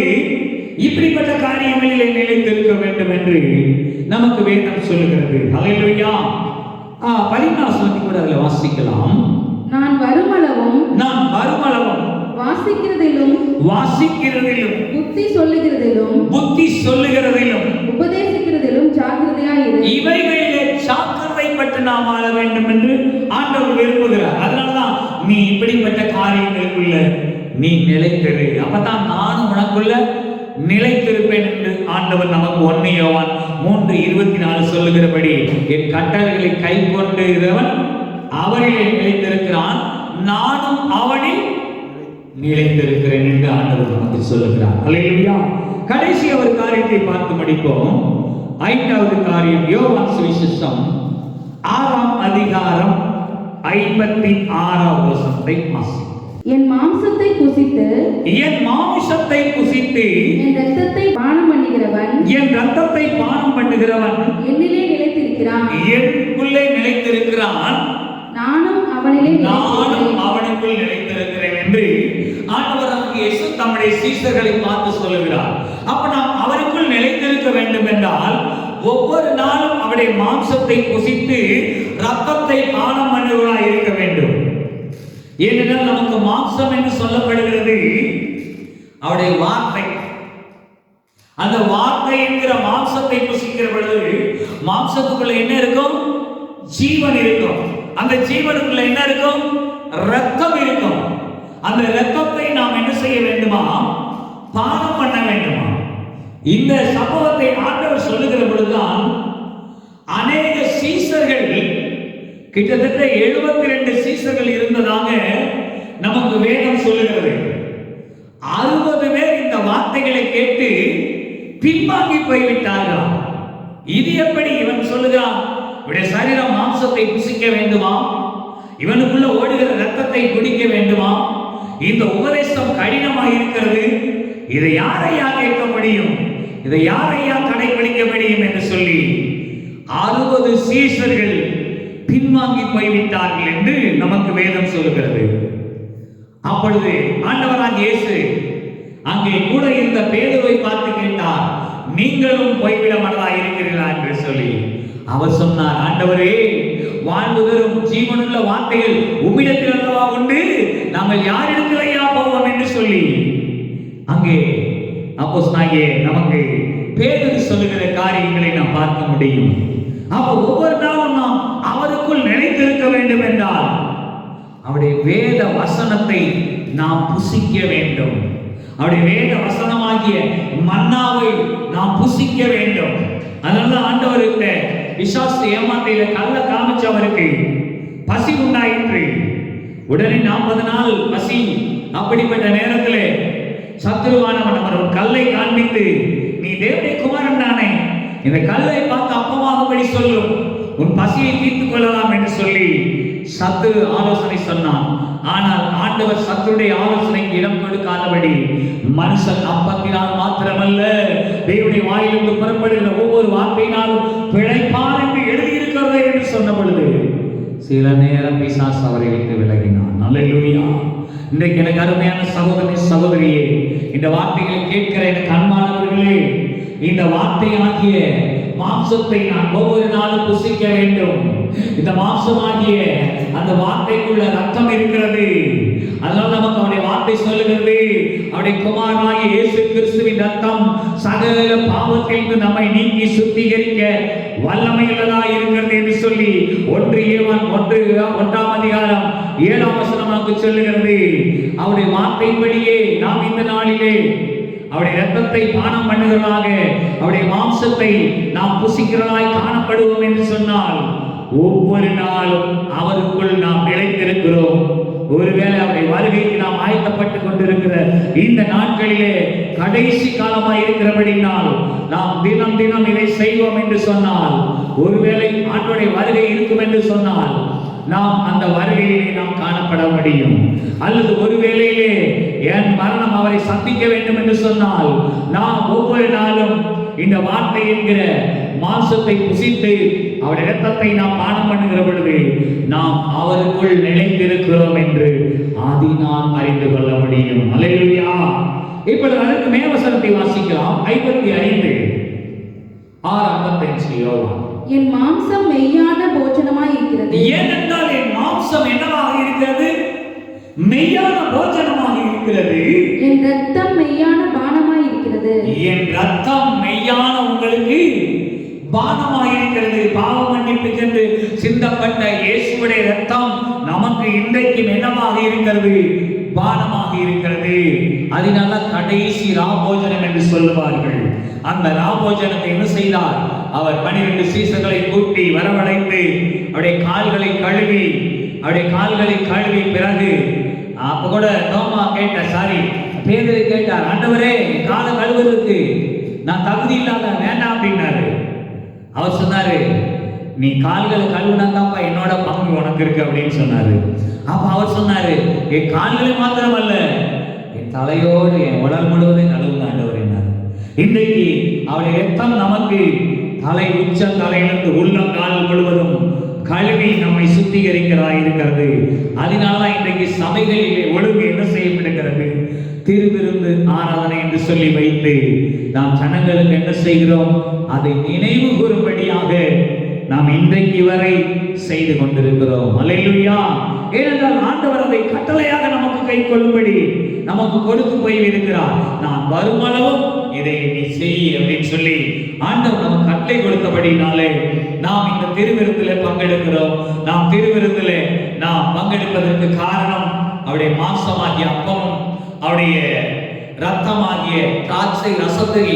S1: இப்படிப்பட்ட காரியங்களிலே நிலைத்திருக்க வேண்டும் என்று நமக்கு வேதம் சொல்லுகிறது. ஹல்லேலூயா. 14 கூட அதுல வாசிக்கலாம்.
S2: நான் வருமளவும் வாசிக்கிறதிலும் புத்தி சொல்லுகிறதிலும் உபதேசிக்கிறதிலும் ஜாக்கிரதையாயிரு.
S1: இவைகளிலே நாம் வாழ வேண்டும் என்று ஆண்டவர் விரும்புகிறார். அதனாலதான் நீ இப்படிப்பட்ட காரியங்களுக்குள்ள நீ நிலைத்திரு, அப்பதான் நானும் உனக்குள்ள நிலைத்திருப்பேன் என்று ஆண்டவர் நமக்கு 1 யோவான் 3:24 சொல்லுகிறபடி, என் கட்டளைகளை கை கொண்டுகிறவன் அவரிலே நிலைத்திருக்கிறான், நானும் அவனில் நிலைத்திருக்கிறேன் என்று ஆண்டவர் நமக்கு சொல்லுகிறார். அல்லேலூயா. கடைசி ஒரு காரியத்தை பார்த்து முடிப்போம். 5வது காரியம், யோவான் சுவிசேஷம் 6ஆம் அதிகாரம் 56வது வசனத்தை வாசிப்போம்.
S2: என் மாம்சத்தை புசித்து
S1: என் மாமிசத்தை புசித்து
S2: என் இரத்தத்தை பானம் பண்ணுகிறவன்
S1: என் இரத்தத்தை பானம் பண்ணுகிறவன்
S2: என்னிலே நிலைத்திருக்கிறான்,
S1: எனக்குள்ளே நிலைத்திருக்கிறான்,
S2: நானும் அவனிலே
S1: நானும்
S2: நிலைத்திருக்கிறேன்.
S1: அவனுக்குள் நிலைத்திருக்கிறேன் என்று ஆண்டவராகிய இயேசு தம்முடைய சீஷர்களை பார்த்து சொல்லுகிறார். அப்ப நாம் அவருக்குள் நிலைத்திருக்க வேண்டும் என்றால் ஒவ்வொரு நாளும் அவருடைய மாம்சத்தை புசித்து இரத்தத்தை பானம் பண்ணுவதாக இருக்க வேண்டும். ஏனென்றால் நமக்கு மாம்சம் என்று சொல்லப்படுகிறது அவருடைய வார்த்தை. அந்த வார்த்தை என்கிற மாம்சத்தை புசிக்கிற பொழுது மாம்சத்துக்குள்ள என்ன இருக்கும்? ஜீவன் இருக்கும். அந்த ஜீவனுக்குள்ள என்ன இருக்கும்? இரத்தம் இருக்கும். அந்த இரத்தத்தை நாம் என்ன செய்ய வேண்டுமா? பானம் பண்ண வேண்டுமா? இந்த சம்பவத்தை ஆண்டவர் சொல்லுகிற பொழுதுதான் அநேக சீஷர்கள், கிட்டத்தட்ட 72 சீஷர்கள் இருந்ததாக நமக்கு வேதம் சொல்லுகிறது. 60 பேர் இந்த வார்த்தைகளை கேட்டு பின்வாங்கி போய்விட்டார்கள். இது எப்படி? இவன் சொல்லுகிறான், இவருடைய சரீரம் மாம்சத்தை புசிக்க வேண்டுமா? இவனுக்குள்ள ஓடுகிற ரத்தத்தை குடிக்க வேண்டுமா? இந்த உபதேசம் கடினமாக இருக்கிறது, இதை யாரையா கேட்க முடியும்? இதை யாரையா கடைபிடிக்க முடியும் என்று சொல்லி 60 சீஷர்கள் பின்வாங்கி போய்விட்டார்கள் என்று நமக்கு வேதம் சொல்கிறது. அப்பொழுது ஆண்டவராகிய இயேசு அங்கே கூட இருந்த பேதுருவை பார்த்து கேட்டார், நீங்களும் போய்விட மனதாக இருக்கிறீர்களா என்று சொல்லி. அவர் சொன்னார், ஆண்டவரே, வாழ்வு தரும் ஜீவனுள்ள வார்த்தைகள் உம்மிடத்தில் அல்லவா உண்டு, நாங்கள் யாரிடத்திலேயா போவோம் என்று சொல்லி அங்கே அப்போஸ்தலனாகிய நமக்கு பேதுரு சொல்லுகிற காரியங்களை நாம் பார்க்க முடியும். அப்ப ஒவ்வொரு நாளும் நாம் அவருக்குள் நிலைத்திருக்க வேண்டும் என்றால் அவருடைய வேத வசனத்தை நாம் புசிக்க வேண்டும். அவருடைய வேத வசனமாகிய மன்னாவை நாம் புசிக்க வேண்டும். அதனால ஆண்டவருக்கு விசுவாசத்தை ஏமாத்தையில கல்ல காமிச்சு அவருக்கு பசி உண்டாயிற்று. உடனே 40 நாள் பசி. அப்படிப்பட்ட நேரத்திலே சத்துருவானவன் அவர் கல்லை காண்பித்து, நீ தேவனுடைய குமாரன் தானே, இந்த கல்லை பார்த்து அப்பமாகும்படி சொல்லும், உன் பசியை தீர்த்துக் கொள்ளலாம் என்று சொல்லி சத்துரு ஆலோசனை சொன்னான். ஆனால் ஆண்டவர் சத்துருடைய ஆலோசனைக்கு இடம் கொடுக்காதபடி மனுஷன் அப்பத்தினால் மாத்திரமல்ல தேவனுடைய வாயிலிருந்து புறப்படுகிற ஒவ்வொரு வார்த்தையினாலும் பிழைப்பான் என்று எழுதியிருக்கிறது என்று சொன்ன பொழுது சில நேரம் பிசாசு அவரை விட்டு விலகினான். அல்லேலூயா. இன்றைக்கு எனக்கு அருமையான சகோதரி சகோதரியே, இந்த வார்த்தைகளை கேட்கிற எனக்கு அன்பானவர்களே, இந்த வார்த்தையாகிய மாம்சத்தை நான் ஒவ்வொரு நாளும் புசிக்க வேண்டும். இந்த மாம்சமாகிய அந்த வார்த்தைக்குள்ள ரத்தம் இருக்கிறது. அதனால நமக்கு அவருடைய வார்த்தை சொல்லுகிறது, அவருடைய குமாரனாகிய இயேசு கிறிஸ்துவின் ரத்தம் சகல பாவத்திலிருந்து நம்மை நீக்கி சுத்திகரிக்க வல்லமையுள்ளதாக இருக்கிறது என்று சொல்லி 1 யோவான் 1ஆம் அதிகாரம் 7ஆம் வசனம் நமக்கு சொல்லுகிறது. அவருடைய வார்த்தையின்படியே நாம் இந்த நாளிலே அவருடைய இரத்தத்தை பானம் பண்ணுகிறதாக, அவருடைய மாம்சத்தை நாம் புசிக்கிறதாய் காணப்படுவோம் என்று சொன்னால் ஒவ்வொரு நாளும் அவருக்குள் நாம் நிலைத்திருக்கிறோம். ஒருவேளை அவருடைய வருகைக்கு நாம் ஆயத்தப்பட்டுக் கொண்டிருக்கிற இந்த நாட்களிலே கடைசி காலமாய் இருக்கிறபடினால் நாம் தினம் தினம் இதை செய்வோம் என்று சொன்னால், ஒருவேளை ஆண்டவருடைய வருகை இருக்கும் என்று சொன்னால் நாம் அந்த வருகையிலே நாம் காணப்பட முடியும். அல்லது ஒருவேளையிலே என் மரணம் அவரை சந்திக்க வேண்டும் என்று சொன்னால் நாம் ஒவ்வொரு நாளும் இந்த வார்த்தை என்கிற மாம்சத்தை புசித்து அவருடைய இரத்தத்தை நாம் பானம் பண்ணுகிற பொழுது நாம் அவருக்குள் நிலைத்திருக்கிறோம் என்று ஆதினால் அறிந்து கொள்ள முடியும். அல்லேலூயா. இப்பொழுது அதற்கு மேவசனத்தை வாசிக்கலாம். 55 6:55 யோவான்.
S2: என் மாம்சம் மெய்யான போஜனமாய் இருக்கிறது.
S1: ஏனென்றால் என் மாம்சம் என்னவாக இருக்கிறது? மெய்யான போஜனமாக இருக்கிறது.
S2: என் இரத்தம் மெய்யான பானமாய் இருக்கிறது.
S1: என் இரத்தம் மெய்யான உங்களுக்கு பானமாக இருக்கிறது. பாவ மன்னிப்புக்கென்று சிந்தப்பட்ட இயேசுவுடைய ரத்தம் நமக்கு இன்றைக்கும் என்னவாக இருக்கிறது? பானமாக இருக்கிறது. அதனால கடைசி ராபோஜனம் என்று சொல்லுவார்கள். அந்த ராபோஜனத்தை என்ன செய்தார்? அவர் 12 சீசர்களை கூட்டி வரவழைத்து அவருடைய கால்களை கழுவி பிறகு அப்ப கூட தோமா பேதுரு கேட்டார், ஆண்டவரே காலை கழுவுறதுக்கு நான் தகுதி இல்லாத, வேண்டாம் அப்படின்னாரு. அவர் சொன்னாரு, நீ கால்களை கழுவுனாதான்ப்பா என்னோட பங்கு உனக்கு இருக்கு அப்படின்னு சொன்னாரு. அப்ப அவர் சொன்னாரு, என் கால்களை மாத்திரமல்ல, என் தலையோடு என் உடல் முழுவதும் கழுவுங்க ஆண்டவர் என்னாரு. இன்றைக்கு அவருடைய ரத்தம் நமக்கு தலை உச்ச தலையிலிருந்து உள்ளங்கால் முழுவதும் கழுவி நம்மை சுத்திகரிக்கிறதா இருக்கிறது. அதனால இன்றைக்கு சபைகளிலே ஒழுங்கு என்ன செய்யப்படுகிறது? திருவிருந்து ஆராதனை என்று சொல்லி வைத்து நாம் ஜனங்களுக்கு என்ன செய்கிறோம்? அதை நினைவு கூறும்படியாக நாம் இன்றைக்கு வரை செய்து கொண்டிருக்கிறோம். அல்லேலூயா. ஏனென்றால் ஆண்டவர் அதை கட்டளையாக நமக்கு கை கொள்ளும்படி நமக்கு கொடுத்து போய் இருக்கிறார். நான் வருமளவும் இதை நீ செய் அப்படின்னு சொல்லி ஆண்டவர் நமக்கு கட்டளை கொடுத்தபடினாலே நாம் இந்த திருவிருந்திலே பங்கெடுக்கிறோம். நாம் திருவிருந்திலே நாம் பங்கெடுப்பதற்கு காரணம் அவருடைய மாம்சமாகிய அப்பமும் அவருடைய ரத்தமாகிய திராட்சை ரசத்தை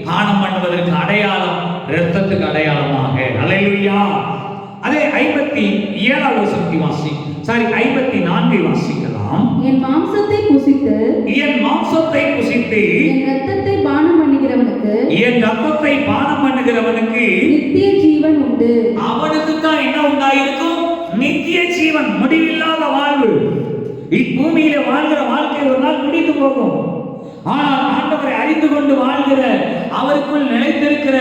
S1: பானம் பண்ணுவதற்கு அடையாளம், இரத்தத்துக்கு அடையாளமாக. அல்லேலூயா. அதே 57வது வசனத்தை 54 வாசிக்கலாம்.
S2: என் மாம்சத்தை புசித்து
S1: என்
S2: இரத்தத்தை பானம் பண்ணுகிறவனுக்கு நித்திய ஜீவன் உண்டு.
S1: அவனுக்கு தான் என்ன உண்டாயிருக்கும்? நித்திய ஜீவன், முடிவில்லாத வாழ்வு. இப்பூமியில வாழ்கிற வாழ்க்கை ஒரு நாள் முடிந்து போகும். ஆனால் ஆண்டவரை அறிந்து கொண்டு வாழ்கிற, அவருக்குள் நிலைத்திருக்கிற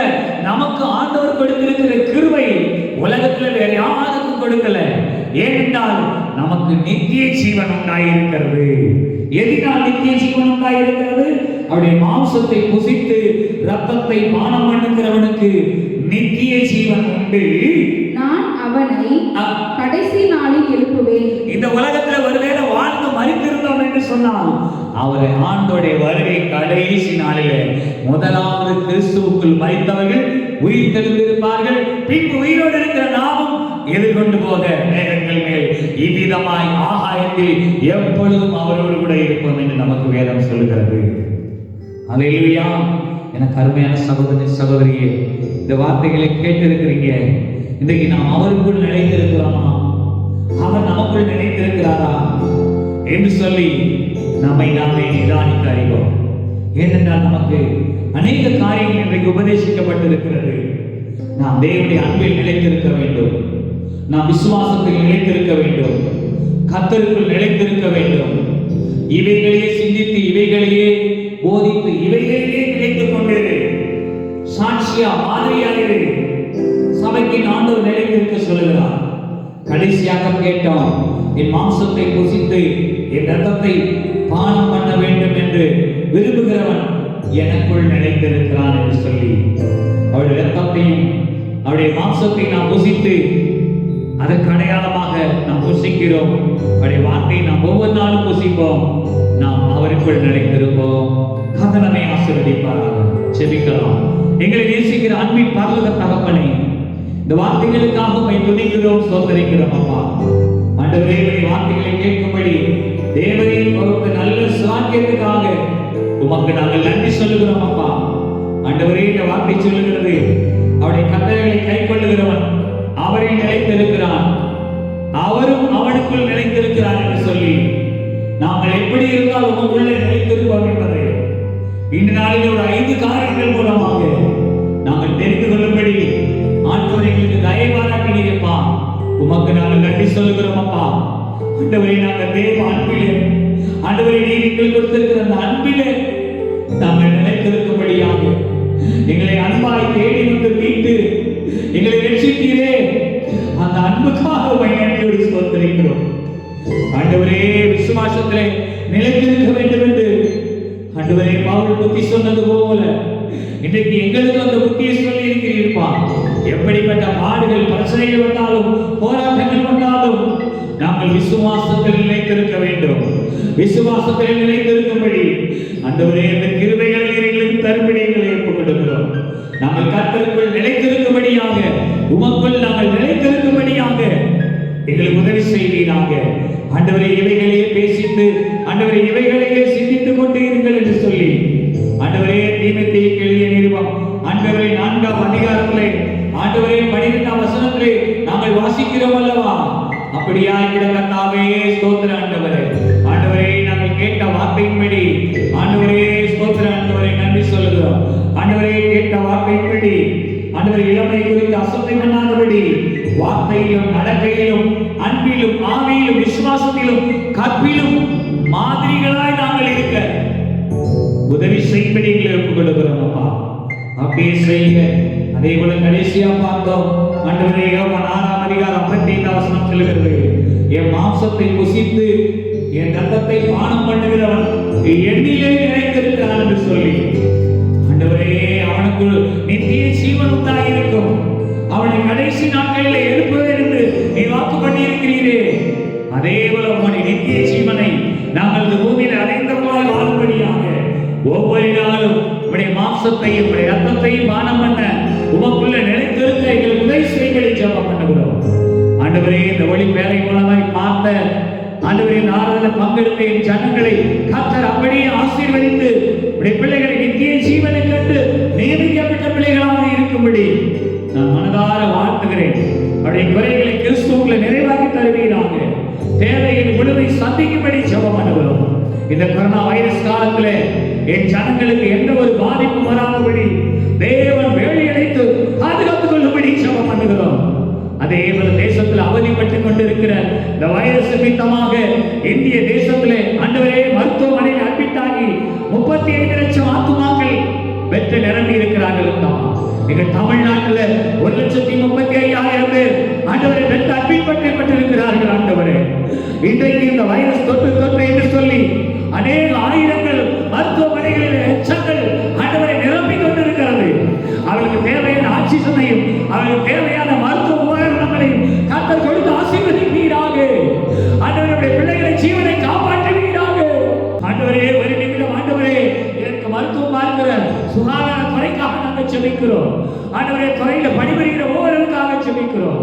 S1: நமக்கு ஆண்டவர் கொடுத்திருக்கிற கிருபை உலகத்தில் வேற யாருக்கும் கொடுக்கல. ஏனென்றால் நமக்கு நித்திய ஜீவன் உண்டாயிருக்கிறது. எதனால் நித்திய ஜீவன் உண்டாயிருக்கிறது? அவருடைய மாம்சத்தை புசித்து ரத்தத்தை பானம் பண்ணுகிறவனுக்கு நித்திய ஜீவன் உண்டு.
S2: நான் அவனை கடைசி நாளில் எழுப்புவேன்.
S1: இந்த உலகத்துல ஒருவேளை வாழ்ந்து மரித்திருந்தோம் என்று சொன்னால், அவரை ஆண்டோடைய வருகை கடைசி நாளிலே முதலாவது கிறிஸ்துவுக்குள் மரித்தவர்கள் உயிர் தெளிந்திருப்பார்கள். பின்பு உயிரோடு இருக்கிற நாமும் எதிர்கொண்டு போக மேகங்கள் மேல் இவ்விதமாய் ஆகாயத்தில் எப்பொழுதும் அவரோடு கூட இருப்போம் என்று நமக்கு வேதம் சொல்லுகிறது. அல்லேலூயா. எனக்கு அருமையான சகோதரி சகோதரியே, இந்த வார்த்தைகளை கேட்டிருக்கிறீங்க. இன்றைக்கு நாம் அவருக்குள் நிலைத்திருக்கிறோமா? அவர் நமக்குள் நிலைத்திருக்கிறாரா என்று சொல்லி நம்மை நாமே நிதானிக்க அறிவோம். ஏனென்றால் நமக்கு அநேக காரியங்கள் இன்றைக்கு உபதேசிக்கப்பட்டிருக்கிறது. நாம் தேவனுடைய அன்பில் நிலைத்திருக்க வேண்டும். நாம் விசுவாசத்தில் நிலைத்திருக்க வேண்டும். கர்த்தருக்குள் நிலைத்திருக்க வேண்டும். இவைகளையே சிந்தித்து, இவைகளையே போதித்து, இவைகளையே நிலைத்துக் கொண்டிரு. சாட்சியா மாதிரியாக சபைக்கு ஆண்டவர் நிலைத்திருக்க சொல்லுகிறார். கடைசியாக கேட்டோம், என் மாம்சத்தை புசித்து என் ரத்தத்தை பானம் பண்ண வேண்டும் என்று விரும்புகிறவன் எனக்குள் நிலைத்திருக்கிறான் என்று சொல்லி, அவருடைய ரத்தத்தையும் அவருடைய மாம்சத்தை நாம் புசித்து அதற்கு அடையாளமாக நாம் புசிக்கிறோம். அவருடைய வார்த்தையை நாம் ஒவ்வொரு நாளும் புசிப்போம். நாம் அவருக்குள் நிலைத்திருப்போம். கர்த்தர் நம்மை ஆசீர்வதிப்பாராக. ஜெபிக்கலாம். எங்களை நேசிக்கிற அன்பின் பரலோக தகப்பனே, இந்த வார்த்தைகளுக்காக உம்மை துதிக்கிறோம், ஸ்தோத்திரிக்கிறோம் அப்பா. ஆண்டவரே, இந்த வார்த்தைகளை கேட்கும்படி தேவனின் பொறுத்த நல்ல சாக்கியத்துக்காக உமக்கு நாங்கள் நன்றி சொல்லுகிறோம் அப்பா. ஆண்டவரே, இந்த வார்த்தை சொல்லுகிறது, அவருடைய கட்டளைகளை கை கொள்ளுகிறவன் அவரில் நிலைத்திருக்கிறான், அவரும் அவனுக்குள் நிலைத்திருக்கிறார் என்று சொல்லி நாங்கள் எப்படி இருந்தால் உங்களுக்குள்ளே நிலைத்திருப்போம் என்பதை இந்த நாளில் ஒரு 5 காரியங்கள் மூலமாக நாங்கள் தெரிந்து கொள்ளும்படி ஆண்டவரே எங்களுக்கு தயை பாராட்டினீரப்பா. உமக்கு நாங்கள் நன்றி சொல்லுகிறோம் அப்பா. ஆண்டவரே, நாங்கள் தேவ அன்பிலே, ஆண்டவரே நீர் எங்களுக்கு கொடுத்திருக்கிற அந்த அன்பிலே நாங்கள் நிலைத்திருக்கும்படியாக எங்களை அன்பாய் தேடி வந்து மீட்டு எங்களை ரட்சித்தீரே, அந்த அன்புக்காக உம்மை நன்றியோடு ஸ்தோத்திரிக்கிறோம். ஆண்டவரே, விசுவாசத்திலே நிலைத்திருக்க வேண்டும் என்று ஆண்டவரே பவுல் புத்தி சொன்னது போல இன்றைக்கு எங்களுக்கு அந்த புத்தியை சொல்லி இருக்கிறீர்ப்பா. எப்படிப்பட்ட பாடுகள், பிரச்சனைகள் வந்தாலும், போராட்டங்கள் வந்தாலும் நாங்கள் விசுவாசத்தில் நிலைத்திருக்க வேண்டும். விசுவாசத்தில் நிலைத்திருக்கும்படி ஆண்டவரே இந்த கிருபைகளை எங்களுக்கு தரும்படி எங்களை ஒப்புக் கொடுக்கிறோம். நாங்கள் கர்த்தருக்குள் நிலைத்திருக்கும்படியாக, உமக்குள் நாங்கள் நிலைத்திருக்கும்படியாக எங்களுக்கு உதவி செய்வீராக. ஆண்டவரே, இவைகளையே பேசித்து, ஆண்டவரே இவைகளையே சிந்தித்துக் கொண்டே இருங்கள் என்று சொல்லி, ஆண்டவரே தீமோத்தேயுவுக்கு எழுதிய நிருபம் ஆண்டவரே 4ஆம் அதிகாரத்திலே ஆண்டவரே 12ஆம் வசனத்திலே நாங்கள் வாசிக்கிறோம் அல்லவா? அப்படியாய் கிடக்கத்தாவே ஸ்தோத்திர ஆண்டவரே. ஆண்டவரே, நாங்கள் கேட்ட வார்த்தையின்படி ஆண்டவரே ஸ்தோத்திர ஆண்டவரே நன்றி சொல்லுகிறோம். ஆண்டவரே, கேட்ட வார்த்தையின்படி ஆண்டவரே இளமை குறித்து அசட்டை பண்ணாதபடி வார்த்தையிலும் நடக்கையிலும் அன்பிலும் ஆவியிலும் விசுவாசத்திலும் கற்பிலும் மாதிரிகளாய் நாங்கள் இருக்க உதவி செய்யும்படி எங்களை ஒப்புக் கொடுக்கிறோம் அப்பா. அப்படியே செய்யுங்க. அதே போல கடைசியா பார்த்தோம் ஆண்டவரே, யோவான் 6ஆம் அதிகாரம் 55ஆம் வசனம் சொல்லுகிறது, என் மாம்சத்தை புசித்து என் ரத்தத்தை பானம் பண்ணுகிறவன் என்னிலே நிலைத்திருக்கிறான் என்று சொல்லி, ஆண்டவரே அவனுக்கு நித்திய ஜீவன் உண்டாயிருக்கும், அவனை கடைசி நாட்களில் எழுப்புவேன் என்று நீ வாக்கு பண்ணியிருக்கிறீரே. அதே போல உன்னுடைய நித்திய ஜீவனை நாங்கள் இந்த பூமியில் அடைந்தவர்களாய் வாழும்படியாக ஒவ்வொரு நாளும் உடைய மாம்சத்தையும் உடைய ரத்தத்தையும் பானம் பண்ண உமக்குள்ள நிலைத்திருக்க எங்களுக்கு உதவி செய்யும்படி ஜெபம் பண்ணுகிறோம். ஆண்டவரே, இந்த ஒளி வேலை மூலமாய் பார்த்த ஆண்டவரே, நாரதில் பங்கெடுத்த என் ஜனங்களை கர்த்தர் அப்படியே ஆசீர்வதித்து உடைய பிள்ளைகளை நித்திய ஜீவனை கண்டு நியமிக்கப்பட்ட பிள்ளைகளாக இருக்கும்படி நான் மனதார வாழ்த்துகிறேன். அவருடைய குறைகளை கிறிஸ்துவுக்குள்ள நிறைவாக்கி தருவீராக. தேவையின் விடுவை சந்திக்கும்படி ஜெபம் பண்ணுகிறோம். இந்த கொரோனா வைரஸ் காலத்திலே என் ஜனங்களுக்கு எந்த ஒரு பாதிப்பும் வராதபடி தேவன் வேலையடைத்து பாதுகாத்துக் கொள்ளும்படி ஜெபம் பண்ணுகிறோம். அதே போல தேசத்தில் அவதிப்பட்டுக் கொண்டிருக்கிற இந்த வைரஸ் நிமித்தமாக இந்திய தேசத்திலே ஆண்டவரே மருத்துவமனையில் அட்மிட்டாகி 35 லட்சம் ஆத்துமாக்கள் வெற்று நிரம்பி இருக்கிறார்கள். எங்க தமிழ்நாட்டில் 1,35,000 பேர் ஆண்டவரை வெற்று அட்மிட் பண்ணப்பட்டிருக்கிறார்கள். ஆண்டவரே, இன்றைக்கு இந்த வைரஸ் தொற்று என்று சொல்லி அநேக ஆயிரங்கள் மருத்துவமனைகளில் எச்சங்கள் ஆண்டவரை நிரம்பிக் கொண்டிருக்கிறது. அவர்களுக்கு தேவையான ஆக்சிஜனையும் அவர்களுக்கு தேவையான மருத்துவ உபகரணங்களையும் கர்த்தர் கொடுத்து ஆசீர்வதிப்பீராக. ஆண்டவருடைய பிள்ளைகளை ஜீவனை காப்பாற்றுவீராக. ஆண்டவரே, ஒரு நிமிடம் ஆண்டவரே, எனக்கு மருத்துவம் பார்க்கிற சுகாதார துறைக்காக நாங்கள் ஜெபிக்கிறோம். ஆண்டவரே, துறையில பணிபுரிகிற ஒவ்வொருவருக்காக ஜெபிக்கிறோம்.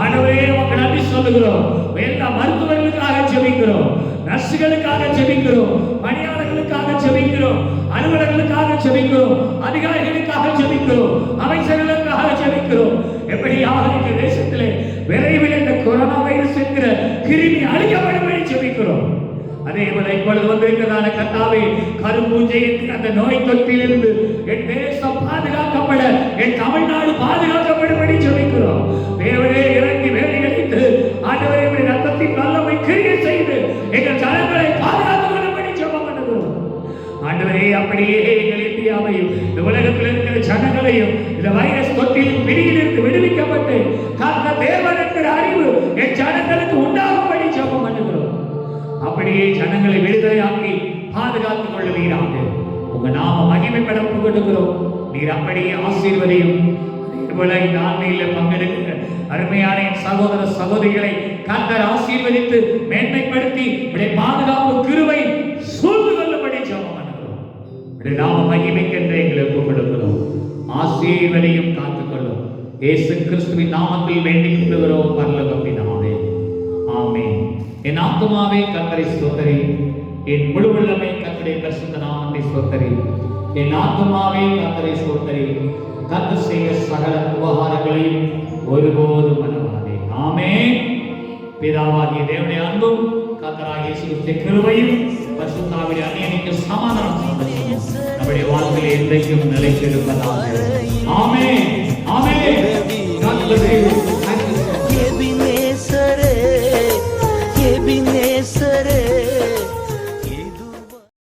S1: ஆண்டவரே, உமக்கு நன்றி சொல்லுகிறோம். எல்லா மருத்துவர்களுக்காக ஜெபிக்கிறோம், நர்சுகளுக்காக ஜெபிக்கிறோம், பணியாளர்களுக்காக ஜெபிக்கிறோம், அலுவலர்களுக்காக ஜெபிக்கிறோம், அதிகாரிகளுக்காக ஜெபிக்கிறோம், அமைச்சர்களுக்காக ஜெபிக்கிறோம். எப்படியாக இந்த தேசத்திலே விரைவில் இந்த கொரோனா வைரஸ் என்கிற கிருமி அழிக்கப்படும்படி ஜெபிக்கிறோம். அதே போல இப்பொழுது வந்திருக்கிறதான கர்த்தாவே, கரும்பூஞ்சை என்கிற அந்த நோய் தொற்றிலிருந்து என் தேசம் பாதுகாக்கப்பட, என் தமிழ்நாடு பாதுகாக்கப்படும்படி ஜெபிக்கிறோம். தேவனே, இறங்கி வேலையளித்து ஆண்டவரே ரத்தத்தின் வல்லமை கிரியை செய்து எங்கள் ஜனங்களை பாதுகாத்துக் கொள்ளும்படி ஜெபம் பண்ணுகிறோம். ஆண்டவரே, அப்படியே எங்கள் இந்தியாவையும் இந்த உலகத்தில் இருக்கிற ஜனங்களையும் இந்த வைரஸ் தொற்றில் பிடியிலிருந்து விடுவிக்கப்பட்டு கர்த்தர் தேவன் என்கிற அறிவு என் ஜனங்களுக்கு உண்டாகும்படி ஜெபம் பண்ணுகிறோம். அப்படியே ஜனங்களை விடுதலையாக்கி பாதுகாத்துக் கொள்ளுவீராக. உங்க நாம மகிமைப்பட கொடுக்கிறோம். நீர் அப்படியே ஆசீர்வதியும். அதேபோல இந்த ஆன்மையில பங்கெடுக்கிற அருமையான என் சகோதர சகோதரிகளை கர்த்தர் ஆசீர்வதித்து மேன்மைப்படுத்தி உடைய பாதுகாப்பு கிருபை சூழ்ந்து கொள்ளும்படி ஜெபம் பண்ணுகிறோம். உடைய நாம மகிமைக்கென்று எங்களை ஒப்புக் கொடுக்கிறோம். ஆசீர்வதியும் காத்துக்கொள்ளும். இயேசு கிறிஸ்துவின் நாமத்தில் வேண்டிக் கொள்கிறோம் பரலோக பிதாவே, ஆமென். என் ஆத்துமாவே கர்த்தரை ஸ்தோத்திரி, என் முழு உள்ளமே கர்த்தருடைய பரிசுத்த நாமத்தை ஸ்தோத்திரி. என் ஆத்துமாவே கர்த்தரை ஸ்தோத்திரி, கர்த்தர் செய்த சகல உபகாரங்களையும் ஒருபோதும் மறவாதே. ஆமென். பிதாவாகிய தேவனுடைய அன்பும் கர்த்தராகிய இயேசு கிறிஸ்துவின் கிருபையும் பரிசுத்த ஆவியின் அந்நியனிக்க சமாதானமும் நம்முடைய வாழ்க்கையில் என்றைக்கும் நிலைத்திருப்பதாக. ஆமென். ஆமென்.